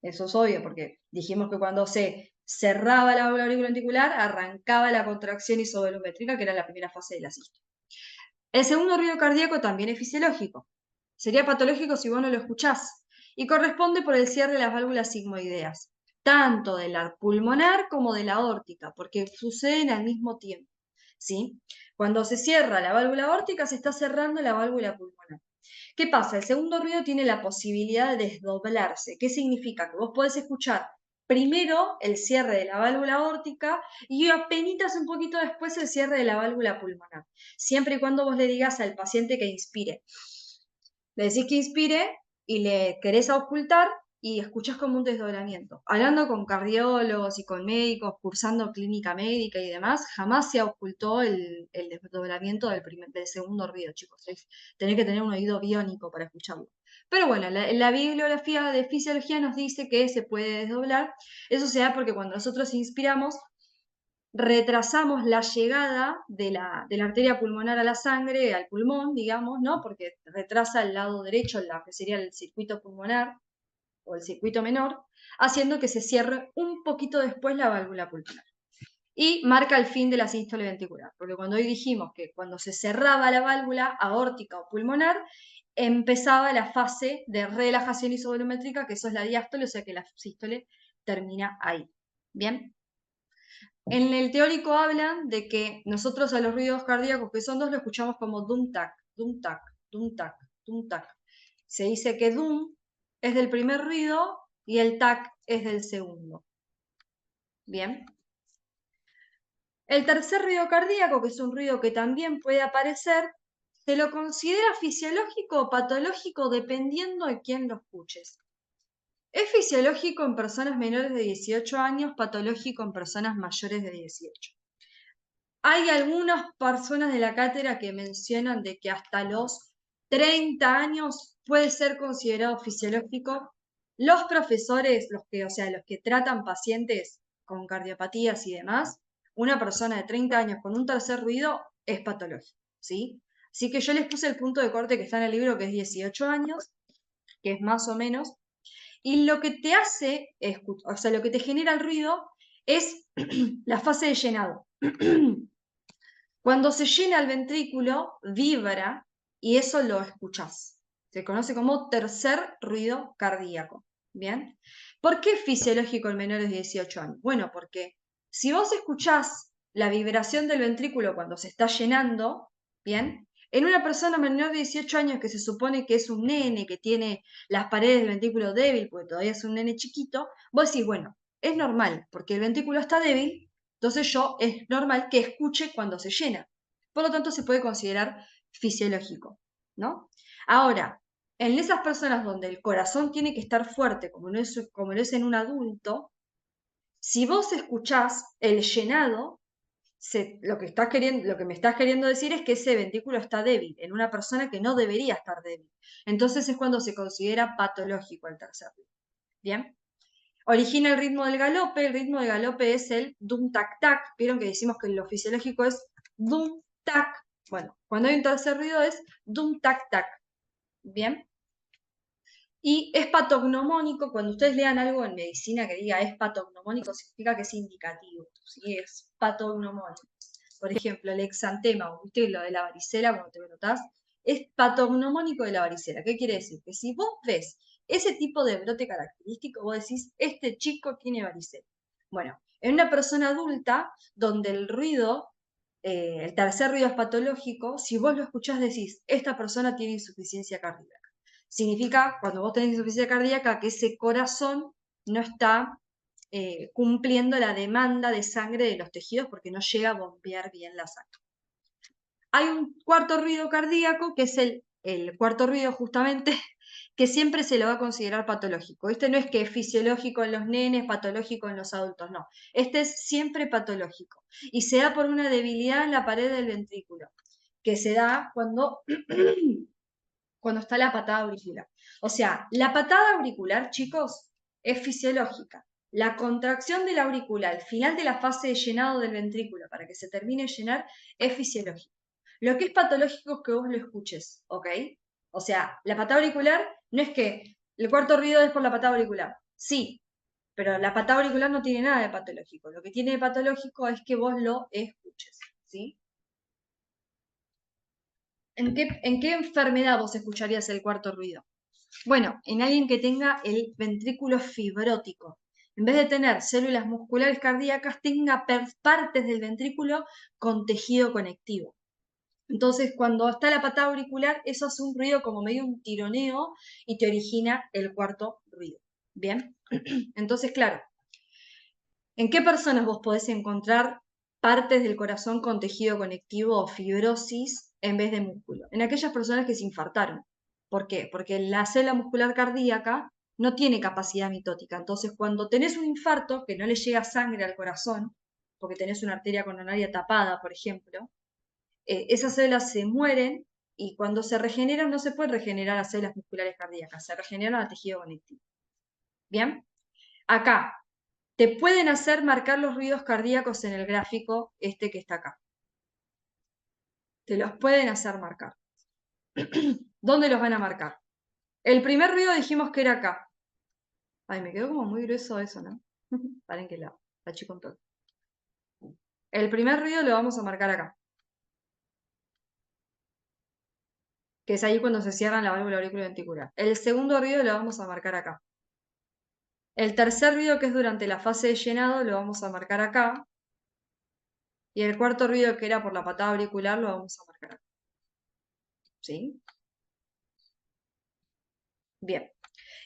eso es obvio, porque dijimos que cuando se cerraba la válvula auriculoventricular, arrancaba la contracción isovolumétrica, que era la primera fase de la sístole. El segundo ruido cardíaco también es fisiológico. Sería patológico si vos no lo escuchás, y corresponde por el cierre de las válvulas sigmoideas, tanto de la pulmonar como de la aórtica, porque suceden al mismo tiempo. ¿Sí? Cuando se cierra la válvula aórtica, se está cerrando la válvula pulmonar. ¿Qué pasa? El segundo ruido tiene la posibilidad de desdoblarse. ¿Qué significa? Que vos podés escuchar primero el cierre de la válvula aórtica y apenas un poquito después el cierre de la válvula pulmonar. Siempre y cuando vos le digas al paciente que inspire. Le decís que inspire y le querés ocultar y escuchás como un desdoblamiento. Hablando con cardiólogos y con médicos, cursando clínica médica y demás, jamás se ocultó el desdoblamiento del segundo ruido, chicos. Tenés que tener un oído biónico para escucharlo. Pero bueno, la bibliografía de fisiología nos dice que se puede desdoblar. Eso se da porque cuando nosotros inspiramos, retrasamos la llegada de la arteria pulmonar a la sangre, al pulmón, digamos, ¿no? Porque retrasa el lado derecho, que sería el circuito pulmonar o el circuito menor, haciendo que se cierre un poquito después la válvula pulmonar. Y marca el fin de la sístole ventricular, porque cuando hoy dijimos que cuando se cerraba la válvula aórtica o pulmonar, empezaba la fase de relajación isovolumétrica, que eso es la diástole, o sea que la sístole termina ahí. ¿Bien? En el teórico hablan de que nosotros a los ruidos cardíacos, que son dos, lo escuchamos como dum tac, dum tac, dum tac, dum tac. Se dice que dum es del primer ruido y el tac es del segundo. Bien. El tercer ruido cardíaco, que es un ruido que también puede aparecer, se lo considera fisiológico o patológico dependiendo de quién lo escuches. Es fisiológico en personas menores de 18 años, patológico en personas mayores de 18. Hay algunas personas de la cátedra que mencionan de que hasta los 30 años puede ser considerado fisiológico. Los profesores, o sea, los que tratan pacientes con cardiopatías y demás, una persona de 30 años con un tercer ruido es patológico, ¿sí? Así que yo les puse el punto de corte que está en el libro, que es 18 años, que es más o menos, y lo que te hace, o sea, lo que te genera el ruido es la fase de llenado. Cuando se llena el ventrículo, vibra y eso lo escuchás. Se conoce como tercer ruido cardíaco. ¿Bien? ¿Por qué es fisiológico en menores de 18 años? Bueno, porque si vos escuchás la vibración del ventrículo cuando se está llenando, ¿bien? En una persona menor de 18 años que se supone que es un nene, que tiene las paredes del ventrículo débil, porque todavía es un nene chiquito, vos decís, bueno, es normal, porque el ventrículo está débil, entonces es normal que escuche cuando se llena. Por lo tanto, se puede considerar fisiológico, ¿no? Ahora, en esas personas donde el corazón tiene que estar fuerte, como lo es en un adulto, si vos escuchás el llenado, lo que me estás queriendo decir es que ese ventrículo está débil, en una persona que no debería estar débil. Entonces es cuando se considera patológico el tercer ritmo. ¿Bien? Origina el ritmo del galope es el dum tac tac, vieron que decimos que lo fisiológico es dum tac, bueno, cuando hay un tercer ruido es dum tac tac, ¿bien? Y es patognomónico, cuando ustedes lean algo en medicina que diga es patognomónico, significa que es indicativo, ¿sí? Es patognomónico. Por ejemplo, el exantema, o usted lo de la varicela, cuando te lo notás, es patognomónico de la varicela. ¿Qué quiere decir? Que si vos ves ese tipo de brote característico, vos decís, este chico tiene varicela. Bueno, en una persona adulta, donde el ruido, el tercer ruido es patológico, si vos lo escuchás decís, esta persona tiene insuficiencia cardíaca. Significa, cuando vos tenés insuficiencia cardíaca, que ese corazón no está cumpliendo la demanda de sangre de los tejidos porque no llega a bombear bien la sangre. Hay un cuarto ruido cardíaco, que es el cuarto ruido justamente, que siempre se lo va a considerar patológico. Este no es que es fisiológico en los nenes, patológico en los adultos, no. Este es siempre patológico. Y se da por una debilidad en la pared del ventrículo, que se da cuando cuando está la patada auricular. O sea, la patada auricular, chicos, es fisiológica. La contracción del auricular al final de la fase de llenado del ventrículo para que se termine de llenar es fisiológica. Lo que es patológico es que vos lo escuches, ¿ok? O sea, la patada auricular no es que el cuarto ruido es por la patada auricular. Sí, pero la patada auricular no tiene nada de patológico. Lo que tiene de patológico es que vos lo escuches, ¿sí? ¿En qué enfermedad vos escucharías el cuarto ruido? Bueno, en alguien que tenga el ventrículo fibrótico. En vez de tener células musculares cardíacas, tenga partes del ventrículo con tejido conectivo. Entonces, cuando está la patada auricular, eso hace un ruido como medio un tironeo y te origina el cuarto ruido. ¿Bien? Entonces, claro, ¿en qué personas vos podés encontrar partes del corazón con tejido conectivo o fibrosis en vez de músculo? En aquellas personas que se infartaron. ¿Por qué? Porque la célula muscular cardíaca no tiene capacidad mitótica. Entonces, cuando tenés un infarto, que no le llega sangre al corazón, porque tenés una arteria coronaria tapada, por ejemplo, esas células se mueren y cuando se regeneran no se pueden regenerar a células musculares cardíacas, se regeneran a tejido conectivo. ¿Bien? Acá, te pueden hacer marcar los ruidos cardíacos en el gráfico este que está acá. Te los pueden hacer marcar. ¿Dónde los van a marcar? El primer ruido dijimos que era acá. Ay, me quedó como muy grueso eso, ¿no? Paren que la achico un toque. El primer ruido lo vamos a marcar acá, que es ahí cuando se cierran la válvula auriculoventricular. El segundo ruido lo vamos a marcar acá. El tercer ruido, que es durante la fase de llenado, lo vamos a marcar acá. Y el cuarto ruido, que era por la patada auricular, lo vamos a marcar acá. ¿Sí? Bien.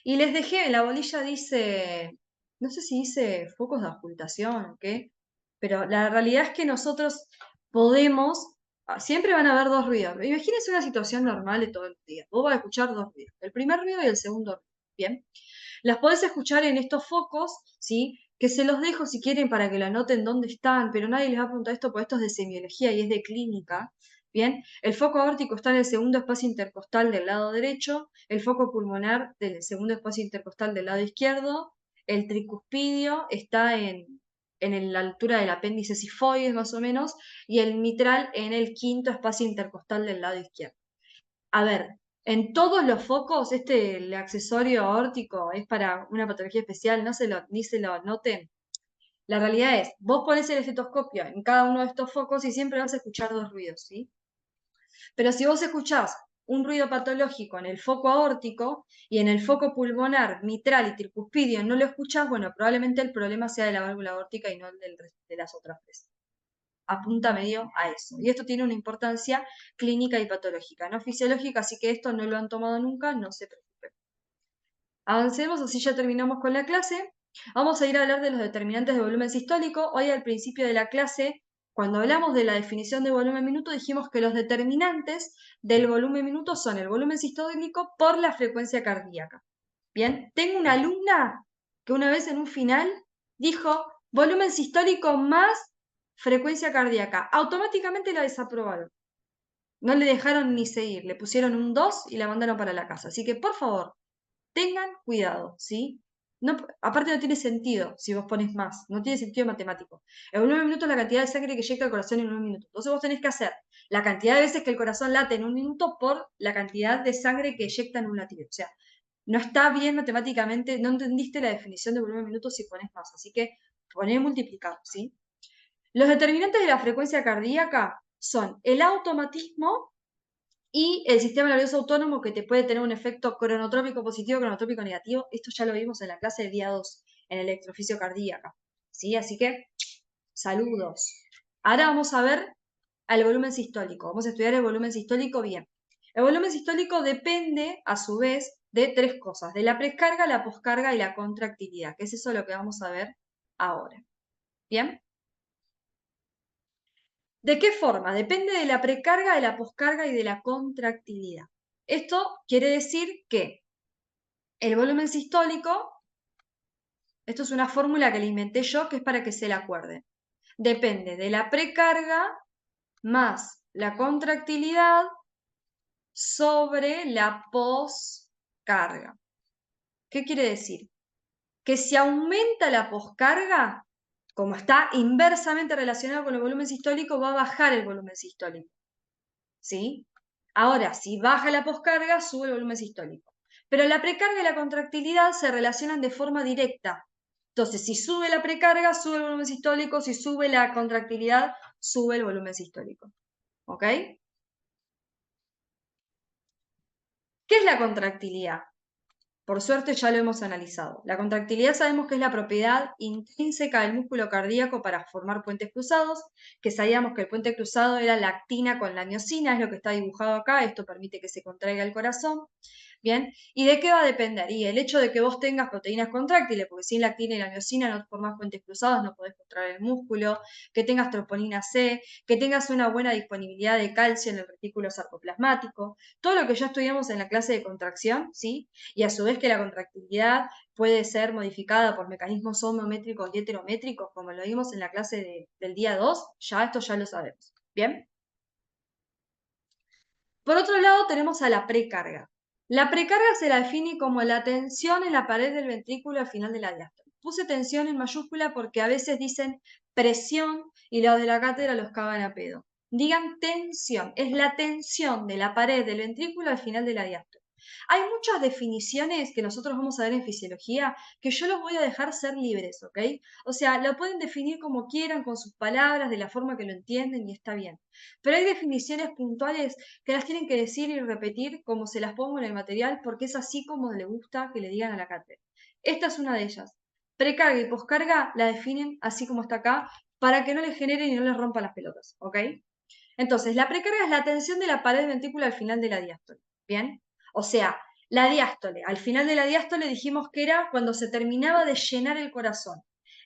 Y les dejé, en la bolilla dice, no sé si dice focos de ocultación o qué, pero la realidad es que nosotros podemos, siempre van a haber dos ruidos. Imagínense una situación normal de todo el día. Vos vas a escuchar dos ruidos, el primer ruido y el segundo ruido. Bien. Las podés escuchar en estos focos, ¿sí? Que se los dejo si quieren para que lo anoten dónde están, pero nadie les va a preguntar esto porque esto es de semiología y es de clínica. Bien, el foco aórtico está en el segundo espacio intercostal del lado derecho, el foco pulmonar del segundo espacio intercostal del lado izquierdo, el tricuspidio está en la altura del apéndice sifoides más o menos, y el mitral en el quinto espacio intercostal del lado izquierdo. A ver, en todos los focos, el accesorio aórtico es para una patología especial, ni se lo noten. La realidad es, vos pones el estetoscopio en cada uno de estos focos y siempre vas a escuchar dos ruidos, ¿sí? Pero si vos escuchás un ruido patológico en el foco aórtico y en el foco pulmonar, mitral y tricuspidio no lo escuchás, bueno, probablemente el problema sea de la válvula aórtica y no de las otras tres. Apunta medio a eso. Y esto tiene una importancia clínica y patológica, no fisiológica, así que esto no lo han tomado nunca, no se preocupen. Avancemos, así ya terminamos con la clase. Vamos a ir a hablar de los determinantes de volumen sistólico. Hoy al principio de la clase, cuando hablamos de la definición de volumen minuto, dijimos que los determinantes del volumen minuto son el volumen sistólico por la frecuencia cardíaca. Bien, tengo una alumna que una vez en un final dijo volumen sistólico más frecuencia cardíaca. Automáticamente la desaprobaron. No le dejaron ni seguir, le pusieron un 2 y la mandaron para la casa. Así que, por favor, tengan cuidado, ¿sí? No, aparte no tiene sentido si vos pones más, no tiene sentido matemático. En 9 minutos es la cantidad de sangre que llega al corazón en 1 minuto. Entonces vos tenés que hacer la cantidad de veces que el corazón late en 1 minuto por la cantidad de sangre que eyecta en un latido. O sea, no está bien matemáticamente, no entendiste la definición de volumen minuto si pones más. Así que poné multiplicado, ¿sí? Los determinantes de la frecuencia cardíaca son el automatismo y el sistema nervioso autónomo, que te puede tener un efecto cronotrópico positivo, cronotrópico negativo. Esto ya lo vimos en la clase del día 2, en el electrofisio cardíaca. ¿Sí? Así que, saludos. Ahora vamos a ver al volumen sistólico. Vamos a estudiar el volumen sistólico bien. El volumen sistólico depende, a su vez, de tres cosas: de la precarga, la poscarga y la contractilidad, que es eso lo que vamos a ver ahora. ¿Bien? ¿De qué forma? Depende de la precarga, de la poscarga y de la contractilidad. Esto quiere decir que el volumen sistólico, esto es una fórmula que le inventé yo, que es para que se la acuerden. Depende de la precarga más la contractilidad sobre la poscarga. ¿Qué quiere decir? Que si aumenta la poscarga, como está inversamente relacionado con el volumen sistólico, va a bajar el volumen sistólico. ¿sí? Ahora, si baja la poscarga, sube el volumen sistólico. Pero la precarga y la contractilidad se relacionan de forma directa. Entonces, si sube la precarga, sube el volumen sistólico, si sube la contractilidad, sube el volumen sistólico. ¿Ok? ¿Qué es la contractilidad? Por suerte ya lo hemos analizado. La contractilidad sabemos que es la propiedad intrínseca del músculo cardíaco para formar puentes cruzados, que sabíamos que el puente cruzado era la actina con la miosina, es lo que está dibujado acá, esto permite que se contraiga el corazón. Bien, ¿y de qué va a depender? Y el hecho de que vos tengas proteínas contráctiles, porque sin la actina y la miosina no formás puentes cruzados, no podés contraer el músculo, que tengas troponina C, que tengas una buena disponibilidad de calcio en el retículo sarcoplasmático, todo lo que ya estudiamos en la clase de contracción, ¿sí? Y a su vez que la contractilidad puede ser modificada por mecanismos homeométricos y heterométricos, como lo vimos en la clase del día 2, esto ya lo sabemos. ¿Bien? Por otro lado, tenemos a la precarga. La precarga se la define como la tensión en la pared del ventrículo al final de la diástole. Puse tensión en mayúscula porque a veces dicen presión y los de la cátedra los cagan a pedo. Digan tensión, es la tensión de la pared del ventrículo al final de la diástole. Hay muchas definiciones que nosotros vamos a ver en fisiología que yo los voy a dejar ser libres, ¿ok? O sea, lo pueden definir como quieran, con sus palabras, de la forma que lo entienden y está bien. Pero hay definiciones puntuales que las tienen que decir y repetir como se las pongo en el material porque es así como le gusta que le digan a la cátedra. Esta es una de ellas. Precarga y poscarga la definen así como está acá para que no les generen y no les rompan las pelotas, ¿ok? Entonces, la precarga es la tensión de la pared ventrícula al final de la diástole, ¿bien? O sea, la diástole, al final de la diástole dijimos que era cuando se terminaba de llenar el corazón.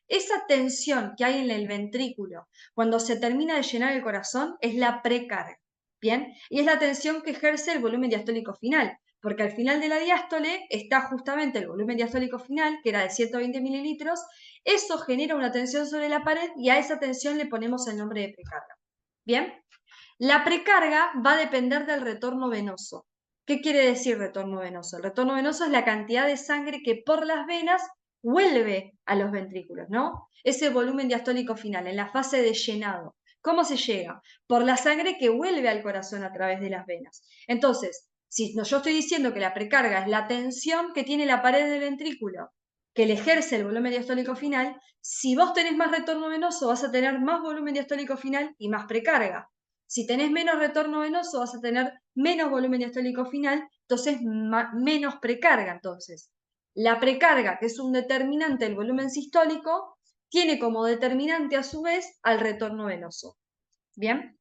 Esa tensión que hay en el ventrículo cuando se termina de llenar el corazón es la precarga, ¿bien? Y es la tensión que ejerce el volumen diastólico final, porque al final de la diástole está justamente el volumen diastólico final, que era de 120 mililitros, eso genera una tensión sobre la pared y a esa tensión le ponemos el nombre de precarga, ¿bien? La precarga va a depender del retorno venoso. ¿Qué quiere decir retorno venoso? El retorno venoso es la cantidad de sangre que por las venas vuelve a los ventrículos, ¿no? Ese volumen diastólico final, en la fase de llenado. ¿Cómo se llega? Por la sangre que vuelve al corazón a través de las venas. Entonces, si yo estoy diciendo que la precarga es la tensión que tiene la pared del ventrículo, que le ejerce el volumen diastólico final, si vos tenés más retorno venoso, vas a tener más volumen diastólico final y más precarga. Si tenés menos retorno venoso, vas a tener menos volumen diastólico final, entonces menos precarga. Entonces, la precarga, que es un determinante del volumen sistólico, tiene como determinante a su vez al retorno venoso. ¿Bien?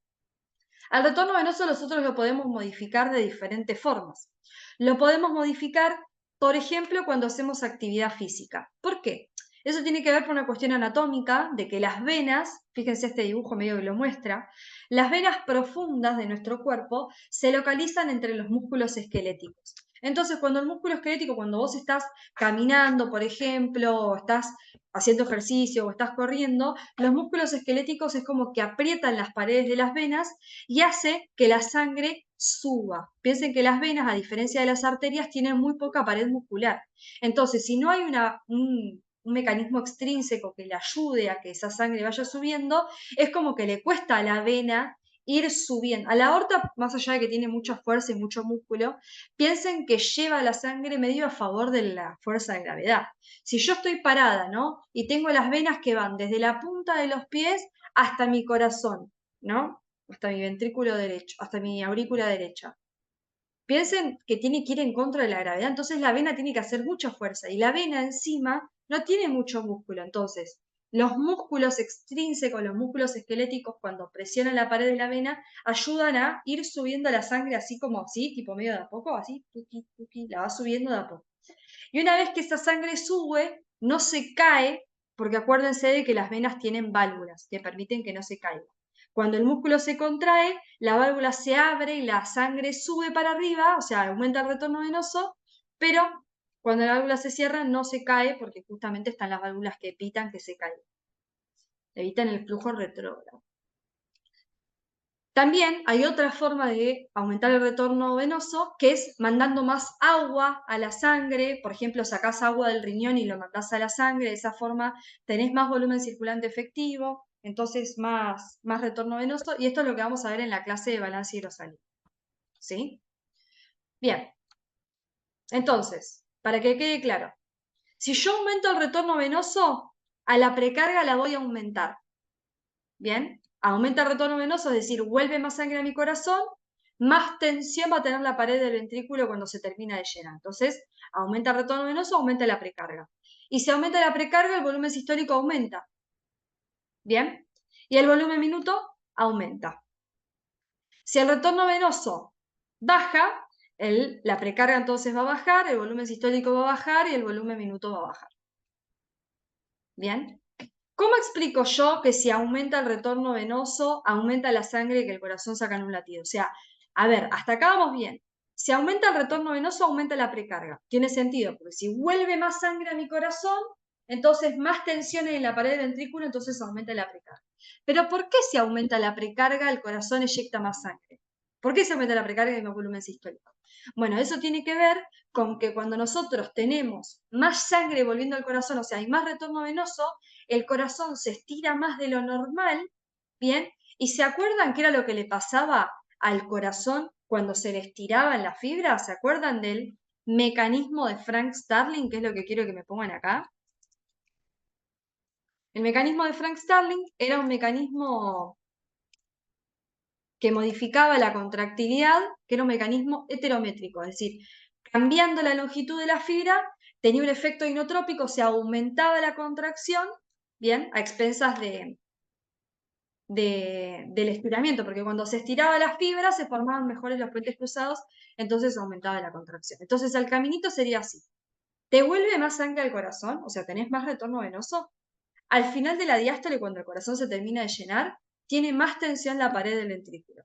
Al retorno venoso nosotros lo podemos modificar de diferentes formas. Lo podemos modificar, por ejemplo, cuando hacemos actividad física. ¿Por qué? Eso tiene que ver con una cuestión anatómica de que las venas, fíjense este dibujo medio que lo muestra, las venas profundas de nuestro cuerpo se localizan entre los músculos esqueléticos. Entonces, cuando el músculo esquelético, cuando vos estás caminando, por ejemplo, o estás haciendo ejercicio o estás corriendo, los músculos esqueléticos es como que aprietan las paredes de las venas y hace que la sangre suba. Piensen que las venas, a diferencia de las arterias, tienen muy poca pared muscular. Entonces, si no hay un mecanismo extrínseco que le ayude a que esa sangre vaya subiendo, es como que le cuesta a la vena ir subiendo. A la aorta, más allá de que tiene mucha fuerza y mucho músculo, piensen que lleva la sangre medio a favor de la fuerza de gravedad. Si yo estoy parada, ¿no? Y tengo las venas que van desde la punta de los pies hasta mi corazón, ¿no? Hasta mi ventrículo derecho, hasta mi aurícula derecha. Piensen que tiene que ir en contra de la gravedad, entonces la vena tiene que hacer mucha fuerza y la vena encima no tiene mucho músculo, entonces los músculos extrínsecos, los músculos esqueléticos, cuando presionan la pared de la vena, ayudan a ir subiendo la sangre así como así, tipo medio de a poco, así, tuki, tuki, la va subiendo de a poco. Y una vez que esa sangre sube, no se cae, porque acuérdense de que las venas tienen válvulas que permiten que no se caiga. Cuando el músculo se contrae, la válvula se abre y la sangre sube para arriba, o sea, aumenta el retorno venoso, pero cuando la válvula se cierra no se cae porque justamente están las válvulas que evitan que se caiga, evitan el flujo retrógrado. También hay otra forma de aumentar el retorno venoso, que es mandando más agua a la sangre. Por ejemplo, sacás agua del riñón y lo mandás a la sangre. De esa forma tenés más volumen circulante efectivo, entonces más retorno venoso. Y esto es lo que vamos a ver en la clase de balance hidrosalino. ¿sí? Bien, entonces, para que quede claro, si yo aumento el retorno venoso, a la precarga la voy a aumentar. Bien, aumenta el retorno venoso, es decir, vuelve más sangre a mi corazón, más tensión va a tener la pared del ventrículo cuando se termina de llenar. Entonces, aumenta el retorno venoso, aumenta la precarga. Y si aumenta la precarga, el volumen sistólico aumenta. Bien, y el volumen minuto aumenta. Si el retorno venoso baja, la precarga entonces va a bajar, el volumen sistólico va a bajar y el volumen minuto va a bajar. Bien. ¿Cómo explico yo que si aumenta el retorno venoso, aumenta la sangre que el corazón saca en un latido? O sea, a ver, hasta acá vamos bien. Si aumenta el retorno venoso, aumenta la precarga. Tiene sentido, porque si vuelve más sangre a mi corazón, entonces más tensión en la pared del ventrículo, entonces aumenta la precarga. Pero ¿por qué si aumenta la precarga, el corazón eyecta más sangre? ¿Por qué se aumenta la precarga y hay más volumen sistólico? Bueno, eso tiene que ver con que cuando nosotros tenemos más sangre volviendo al corazón, o sea, hay más retorno venoso, el corazón se estira más de lo normal, ¿bien? ¿Y se acuerdan qué era lo que le pasaba al corazón cuando se le estiraban las fibras? ¿Se acuerdan del mecanismo de Frank Starling, que es lo que quiero que me pongan acá? El mecanismo de Frank Starling era un mecanismo que modificaba la contractilidad, que era un mecanismo heterométrico, es decir, cambiando la longitud de la fibra, tenía un efecto inotrópico, se aumentaba la contracción, bien, a expensas del estiramiento, porque cuando se estiraba la fibra se formaban mejores los puentes cruzados, entonces aumentaba la contracción. Entonces el caminito sería así. ¿Te vuelve más sangre al corazón? O sea, ¿tenés más retorno venoso? Al final de la diástole, cuando el corazón se termina de llenar, tiene más tensión la pared del ventrículo.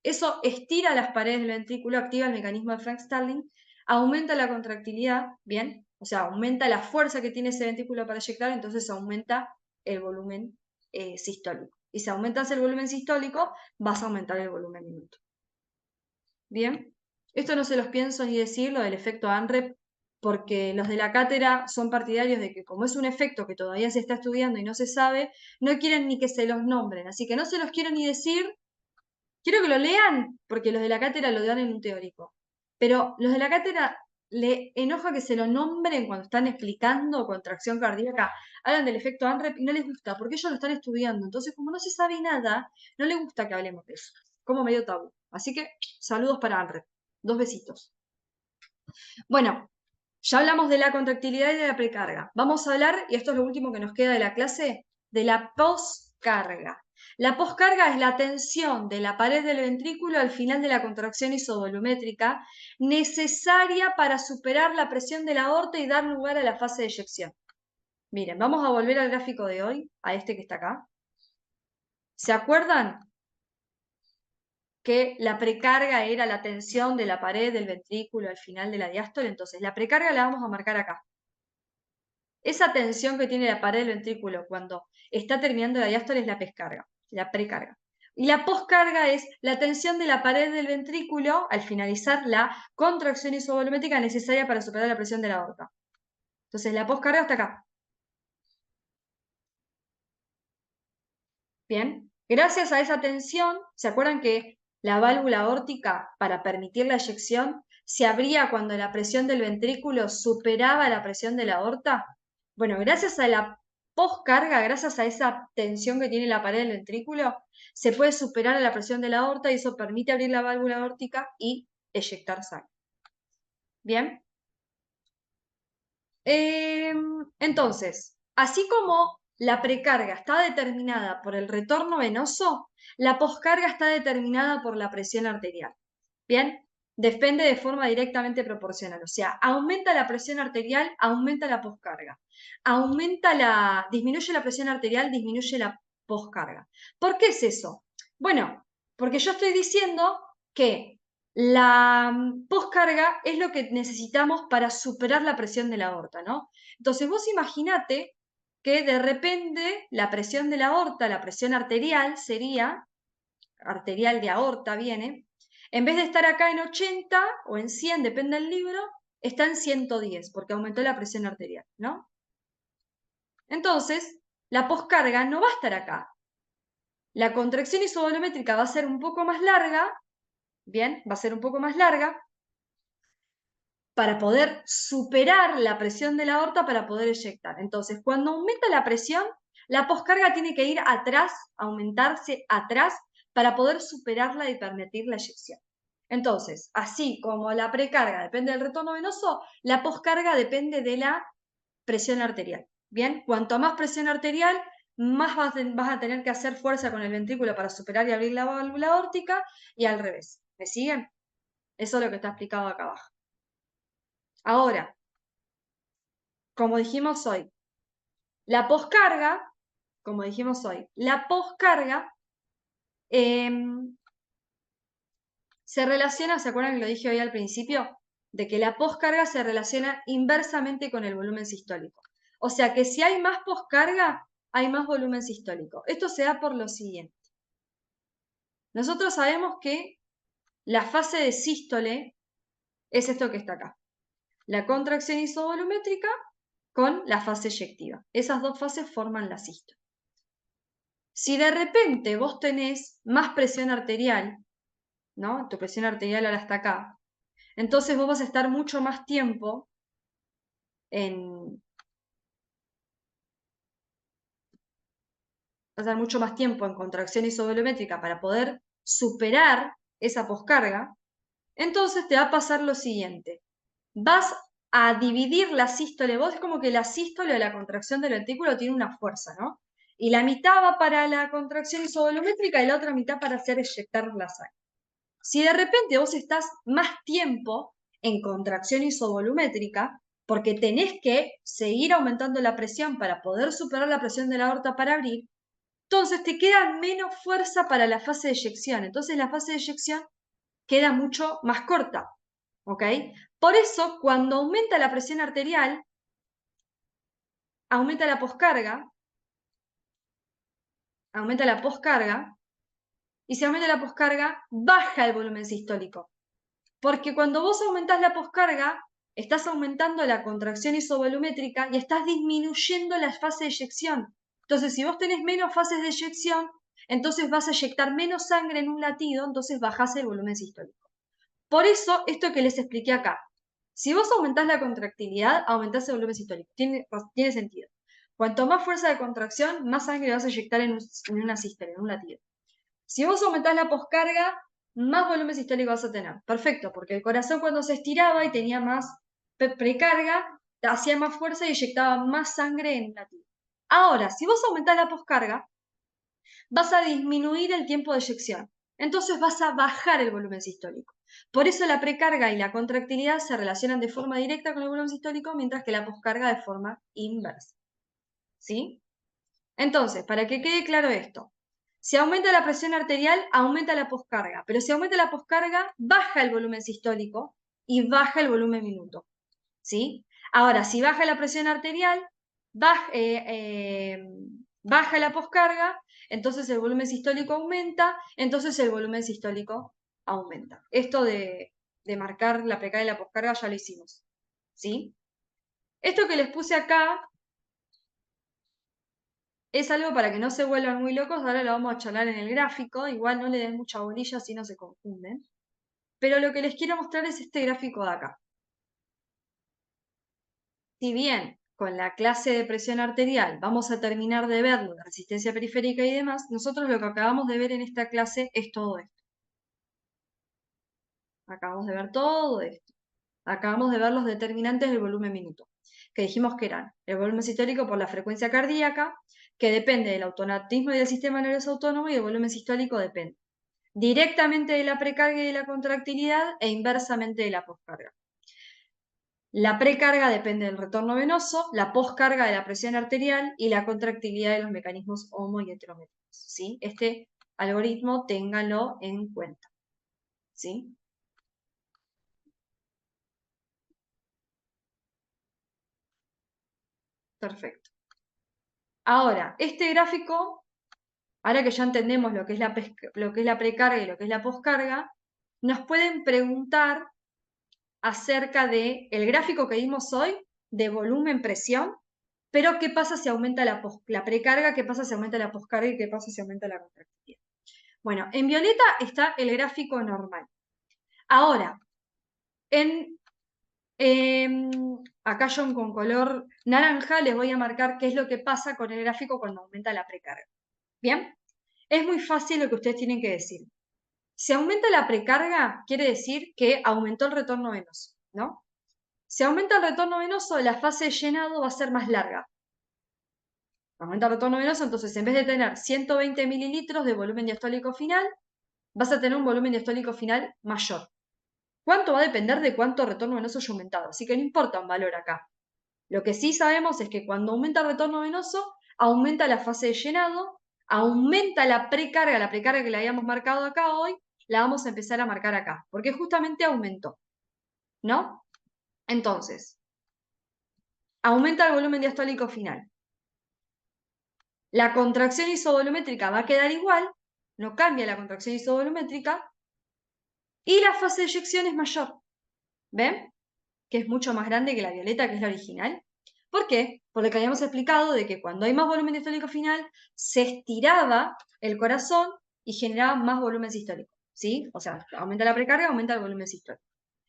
Eso estira las paredes del ventrículo, activa el mecanismo de Frank Starling, aumenta la contractilidad, ¿bien? O sea, aumenta la fuerza que tiene ese ventrículo para eyectar, entonces aumenta el volumen sistólico. Y si aumentas el volumen sistólico, vas a aumentar el volumen minuto. ¿Bien? Esto no se los pienso ni decir, lo del efecto ANREP, porque los de la cátedra son partidarios de que como es un efecto que todavía se está estudiando y no se sabe, no quieren ni que se los nombren. Así que no se los quiero ni decir. Quiero que lo lean, porque los de la cátedra lo dan en un teórico. Pero los de la cátedra le enoja que se lo nombren cuando están explicando contracción cardíaca. Hablan del efecto ANREP y no les gusta, porque ellos lo están estudiando. Entonces, como no se sabe nada, no les gusta que hablemos de eso. Como medio tabú. Así que, saludos para ANREP. 2 besitos. Bueno, ya hablamos de la contractilidad y de la precarga. Vamos a hablar, y esto es lo último que nos queda de la clase, de la poscarga. La poscarga es la tensión de la pared del ventrículo al final de la contracción isovolumétrica necesaria para superar la presión de la aorta y dar lugar a la fase de eyección. Miren, vamos a volver al gráfico de hoy, a este que está acá. ¿Se acuerdan que la precarga era la tensión de la pared del ventrículo al final de la diástole? Entonces, la precarga la vamos a marcar acá. Esa tensión que tiene la pared del ventrículo cuando está terminando la diástole es la precarga. Y la poscarga es la tensión de la pared del ventrículo al finalizar la contracción isovolumétrica necesaria para superar la presión de la aorta. Entonces, la poscarga está acá. Bien, gracias a esa tensión, ¿se acuerdan que la válvula aórtica para permitir la eyección se abría cuando la presión del ventrículo superaba la presión de la aorta? Bueno, gracias a la poscarga, gracias a esa tensión que tiene la pared del ventrículo, se puede superar la presión de la aorta y eso permite abrir la válvula aórtica y eyectar sangre. Bien. Entonces, así como la precarga está determinada por el retorno venoso, la poscarga está determinada por la presión arterial. Bien, depende de forma directamente proporcional. O sea, aumenta la presión arterial, aumenta la poscarga. Disminuye la presión arterial, disminuye la poscarga. ¿Por qué es eso? Bueno, porque yo estoy diciendo que la poscarga es lo que necesitamos para superar la presión de la aorta, ¿no? Entonces vos imaginate que de repente la presión de la aorta, la presión arterial sería, arterial de aorta viene, en vez de estar acá en 80 o en 100, depende del libro, está en 110 porque aumentó la presión arterial, ¿no? Entonces, la poscarga no va a estar acá. La contracción isovolumétrica va a ser un poco más larga Bien, va a ser un poco más larga para poder superar la presión de la aorta para poder eyectar. Entonces, cuando aumenta la presión, la poscarga tiene que ir atrás, aumentarse atrás, para poder superarla y permitir la eyección. Entonces, así como la precarga depende del retorno venoso, la poscarga depende de la presión arterial. Bien, cuanto más presión arterial, más vas a tener que hacer fuerza con el ventrículo para superar y abrir la válvula aórtica, y al revés. ¿Me siguen? Eso es lo que está explicado acá abajo. Ahora, como dijimos hoy, la poscarga, como dijimos hoy, la poscarga se relaciona, ¿se acuerdan que lo dije hoy al principio? De que la poscarga se relaciona inversamente con el volumen sistólico. O sea que si hay más poscarga, hay más volumen sistólico. Esto se da por lo siguiente. Nosotros sabemos que la fase de sístole es esto que está acá. La contracción isovolumétrica con la fase eyectiva. Esas dos fases forman la sístole. Si de repente vos tenés más presión arterial, ¿no? Tu presión arterial ahora está acá. Entonces vos vas a estar mucho más tiempo en... Vas a estar mucho más tiempo en contracción isovolumétrica para poder superar esa poscarga. Entonces te va a pasar lo siguiente. Vas a dividir la sístole. Vos es como que la sístole o la contracción del ventrículo tiene una fuerza, ¿no? Y la mitad va para la contracción isovolumétrica y la otra mitad para hacer eyectar la sangre. Si de repente vos estás más tiempo en contracción isovolumétrica, porque tenés que seguir aumentando la presión para poder superar la presión de la aorta para abrir, entonces te queda menos fuerza para la fase de eyección. Entonces la fase de eyección queda mucho más corta, ¿ok? Por eso, cuando aumenta la presión arterial, aumenta la poscarga, y si aumenta la poscarga, baja el volumen sistólico. Porque cuando vos aumentás la poscarga, estás aumentando la contracción isovolumétrica y estás disminuyendo la fase de eyección. Entonces, si vos tenés menos fases de eyección, entonces vas a eyectar menos sangre en un latido, entonces bajás el volumen sistólico. Por eso, esto que les expliqué acá. Si vos aumentás la contractilidad, aumentás el volumen sistólico. Tiene sentido. Cuanto más fuerza de contracción, más sangre vas a eyectar en una sístole, en un latido. Si vos aumentás la poscarga, más volumen sistólico vas a tener. Perfecto, porque el corazón cuando se estiraba y tenía más precarga, hacía más fuerza y eyectaba más sangre en un latido. Ahora, si vos aumentás la poscarga, vas a disminuir el tiempo de eyección. Entonces vas a bajar el volumen sistólico. Por eso la precarga y la contractilidad se relacionan de forma directa con el volumen sistólico, mientras que la poscarga de forma inversa. ¿Sí? Entonces, para que quede claro esto, si aumenta la presión arterial, aumenta la poscarga, pero si aumenta la poscarga, baja el volumen sistólico y baja el volumen minuto. ¿Sí? Ahora, si baja la presión arterial, baja la poscarga, entonces el volumen sistólico aumenta, entonces el volumen sistólico aumenta. Esto de marcar la precarga y la poscarga ya lo hicimos. ¿Sí? Esto que les puse acá es algo para que no se vuelvan muy locos, ahora lo vamos a charlar en el gráfico, igual no le den mucha bolilla si no se confunden. Pero lo que les quiero mostrar es este gráfico de acá. Si bien con la clase de presión arterial vamos a terminar de verlo, la resistencia periférica y demás, nosotros lo que acabamos de ver en esta clase es todo esto. Acabamos de ver todo esto. Acabamos de ver los determinantes del volumen minuto, que dijimos que eran el volumen sistólico por la frecuencia cardíaca, que depende del automatismo y del sistema nervioso autónomo, y el volumen sistólico depende directamente de la precarga y de la contractilidad e inversamente de la poscarga. La precarga depende del retorno venoso, la poscarga de la presión arterial y la contractilidad de los mecanismos homo y heterométricos. ¿Sí? Este algoritmo ténganlo en cuenta. ¿Sí? Perfecto. Ahora, este gráfico, ahora que ya entendemos lo que es la precarga y lo que es la poscarga, nos pueden preguntar acerca del gráfico que vimos hoy de volumen-presión, pero ¿qué pasa si aumenta la precarga? ¿Qué pasa si aumenta la poscarga? ¿Y qué pasa si aumenta la contractilidad? Bueno, en violeta está el gráfico normal. Ahora, acá yo con color naranja les voy a marcar qué es lo que pasa con el gráfico cuando aumenta la precarga. ¿Bien? Es muy fácil lo que ustedes tienen que decir. Si aumenta la precarga, quiere decir que aumentó el retorno venoso, ¿no? Si aumenta el retorno venoso, la fase de llenado va a ser más larga. Aumenta el retorno venoso, entonces en vez de tener 120 mililitros de volumen diastólico final, vas a tener un volumen diastólico final mayor. ¿Cuánto va a depender de cuánto retorno venoso haya aumentado? Así que no importa un valor acá. Lo que sí sabemos es que cuando aumenta el retorno venoso, aumenta la fase de llenado, aumenta la precarga que le habíamos marcado acá hoy, la vamos a empezar a marcar acá, porque justamente aumentó, ¿no? Entonces, aumenta el volumen diastólico final. La contracción isovolumétrica va a quedar igual, no cambia la contracción isovolumétrica, y la fase de eyección es mayor. ¿Ven? Que es mucho más grande que la violeta, que es la original. ¿Por qué? Por lo que habíamos explicado de que cuando hay más volumen diastólico final, se estiraba el corazón y generaba más volumen sistólico. ¿Sí? O sea, aumenta la precarga, aumenta el volumen sistólico.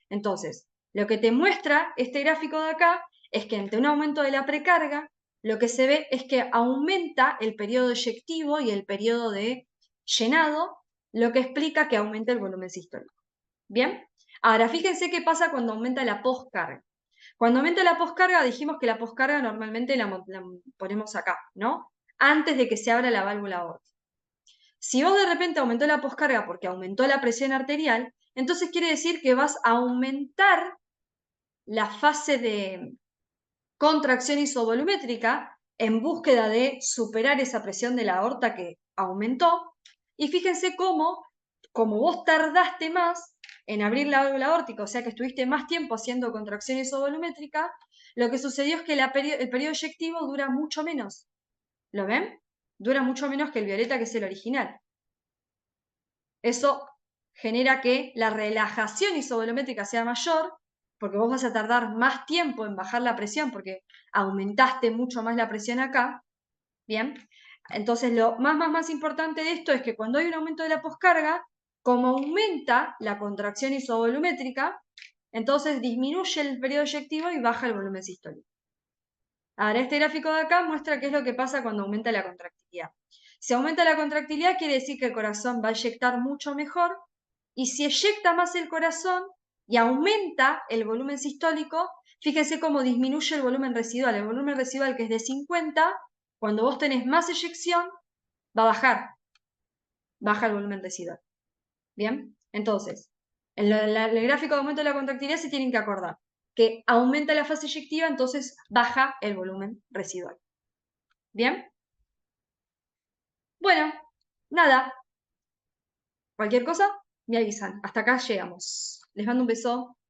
Entonces, lo que te muestra este gráfico de acá es que ante un aumento de la precarga, lo que se ve es que aumenta el periodo eyectivo y el periodo de llenado, lo que explica que aumenta el volumen sistólico. ¿Bien? Ahora, fíjense qué pasa cuando aumenta la poscarga. Cuando aumenta la poscarga, dijimos que la poscarga normalmente la ponemos acá, ¿no? Antes de que se abra la válvula aórtica. Si vos de repente aumentó la poscarga porque aumentó la presión arterial, entonces quiere decir que vas a aumentar la fase de contracción isovolumétrica en búsqueda de superar esa presión de la aorta que aumentó. Y fíjense cómo, como vos tardaste más en abrir la válvula aórtica, o sea que estuviste más tiempo haciendo contracción isovolumétrica, lo que sucedió es que el periodo eyectivo dura mucho menos. ¿Lo ven? Dura mucho menos que el violeta, que es el original. Eso genera que la relajación isovolumétrica sea mayor, porque vos vas a tardar más tiempo en bajar la presión, porque aumentaste mucho más la presión acá. Bien, entonces lo más importante de esto es que cuando hay un aumento de la poscarga, como aumenta la contracción isovolumétrica, entonces disminuye el periodo eyectivo y baja el volumen sistólico. Ahora, este gráfico de acá muestra qué es lo que pasa cuando aumenta la contractilidad. Si aumenta la contractilidad, quiere decir que el corazón va a eyectar mucho mejor, y si eyecta más el corazón y aumenta el volumen sistólico, fíjense cómo disminuye el volumen residual. El volumen residual, que es de 50, cuando vos tenés más eyección, va a bajar. Baja el volumen residual. ¿Bien? Entonces, en el gráfico de aumento de la contractilidad se tienen que acordar que aumenta la fase eyectiva, entonces baja el volumen residual. ¿Bien? Bueno, nada. Cualquier cosa, me avisan. Hasta acá llegamos. Les mando un beso.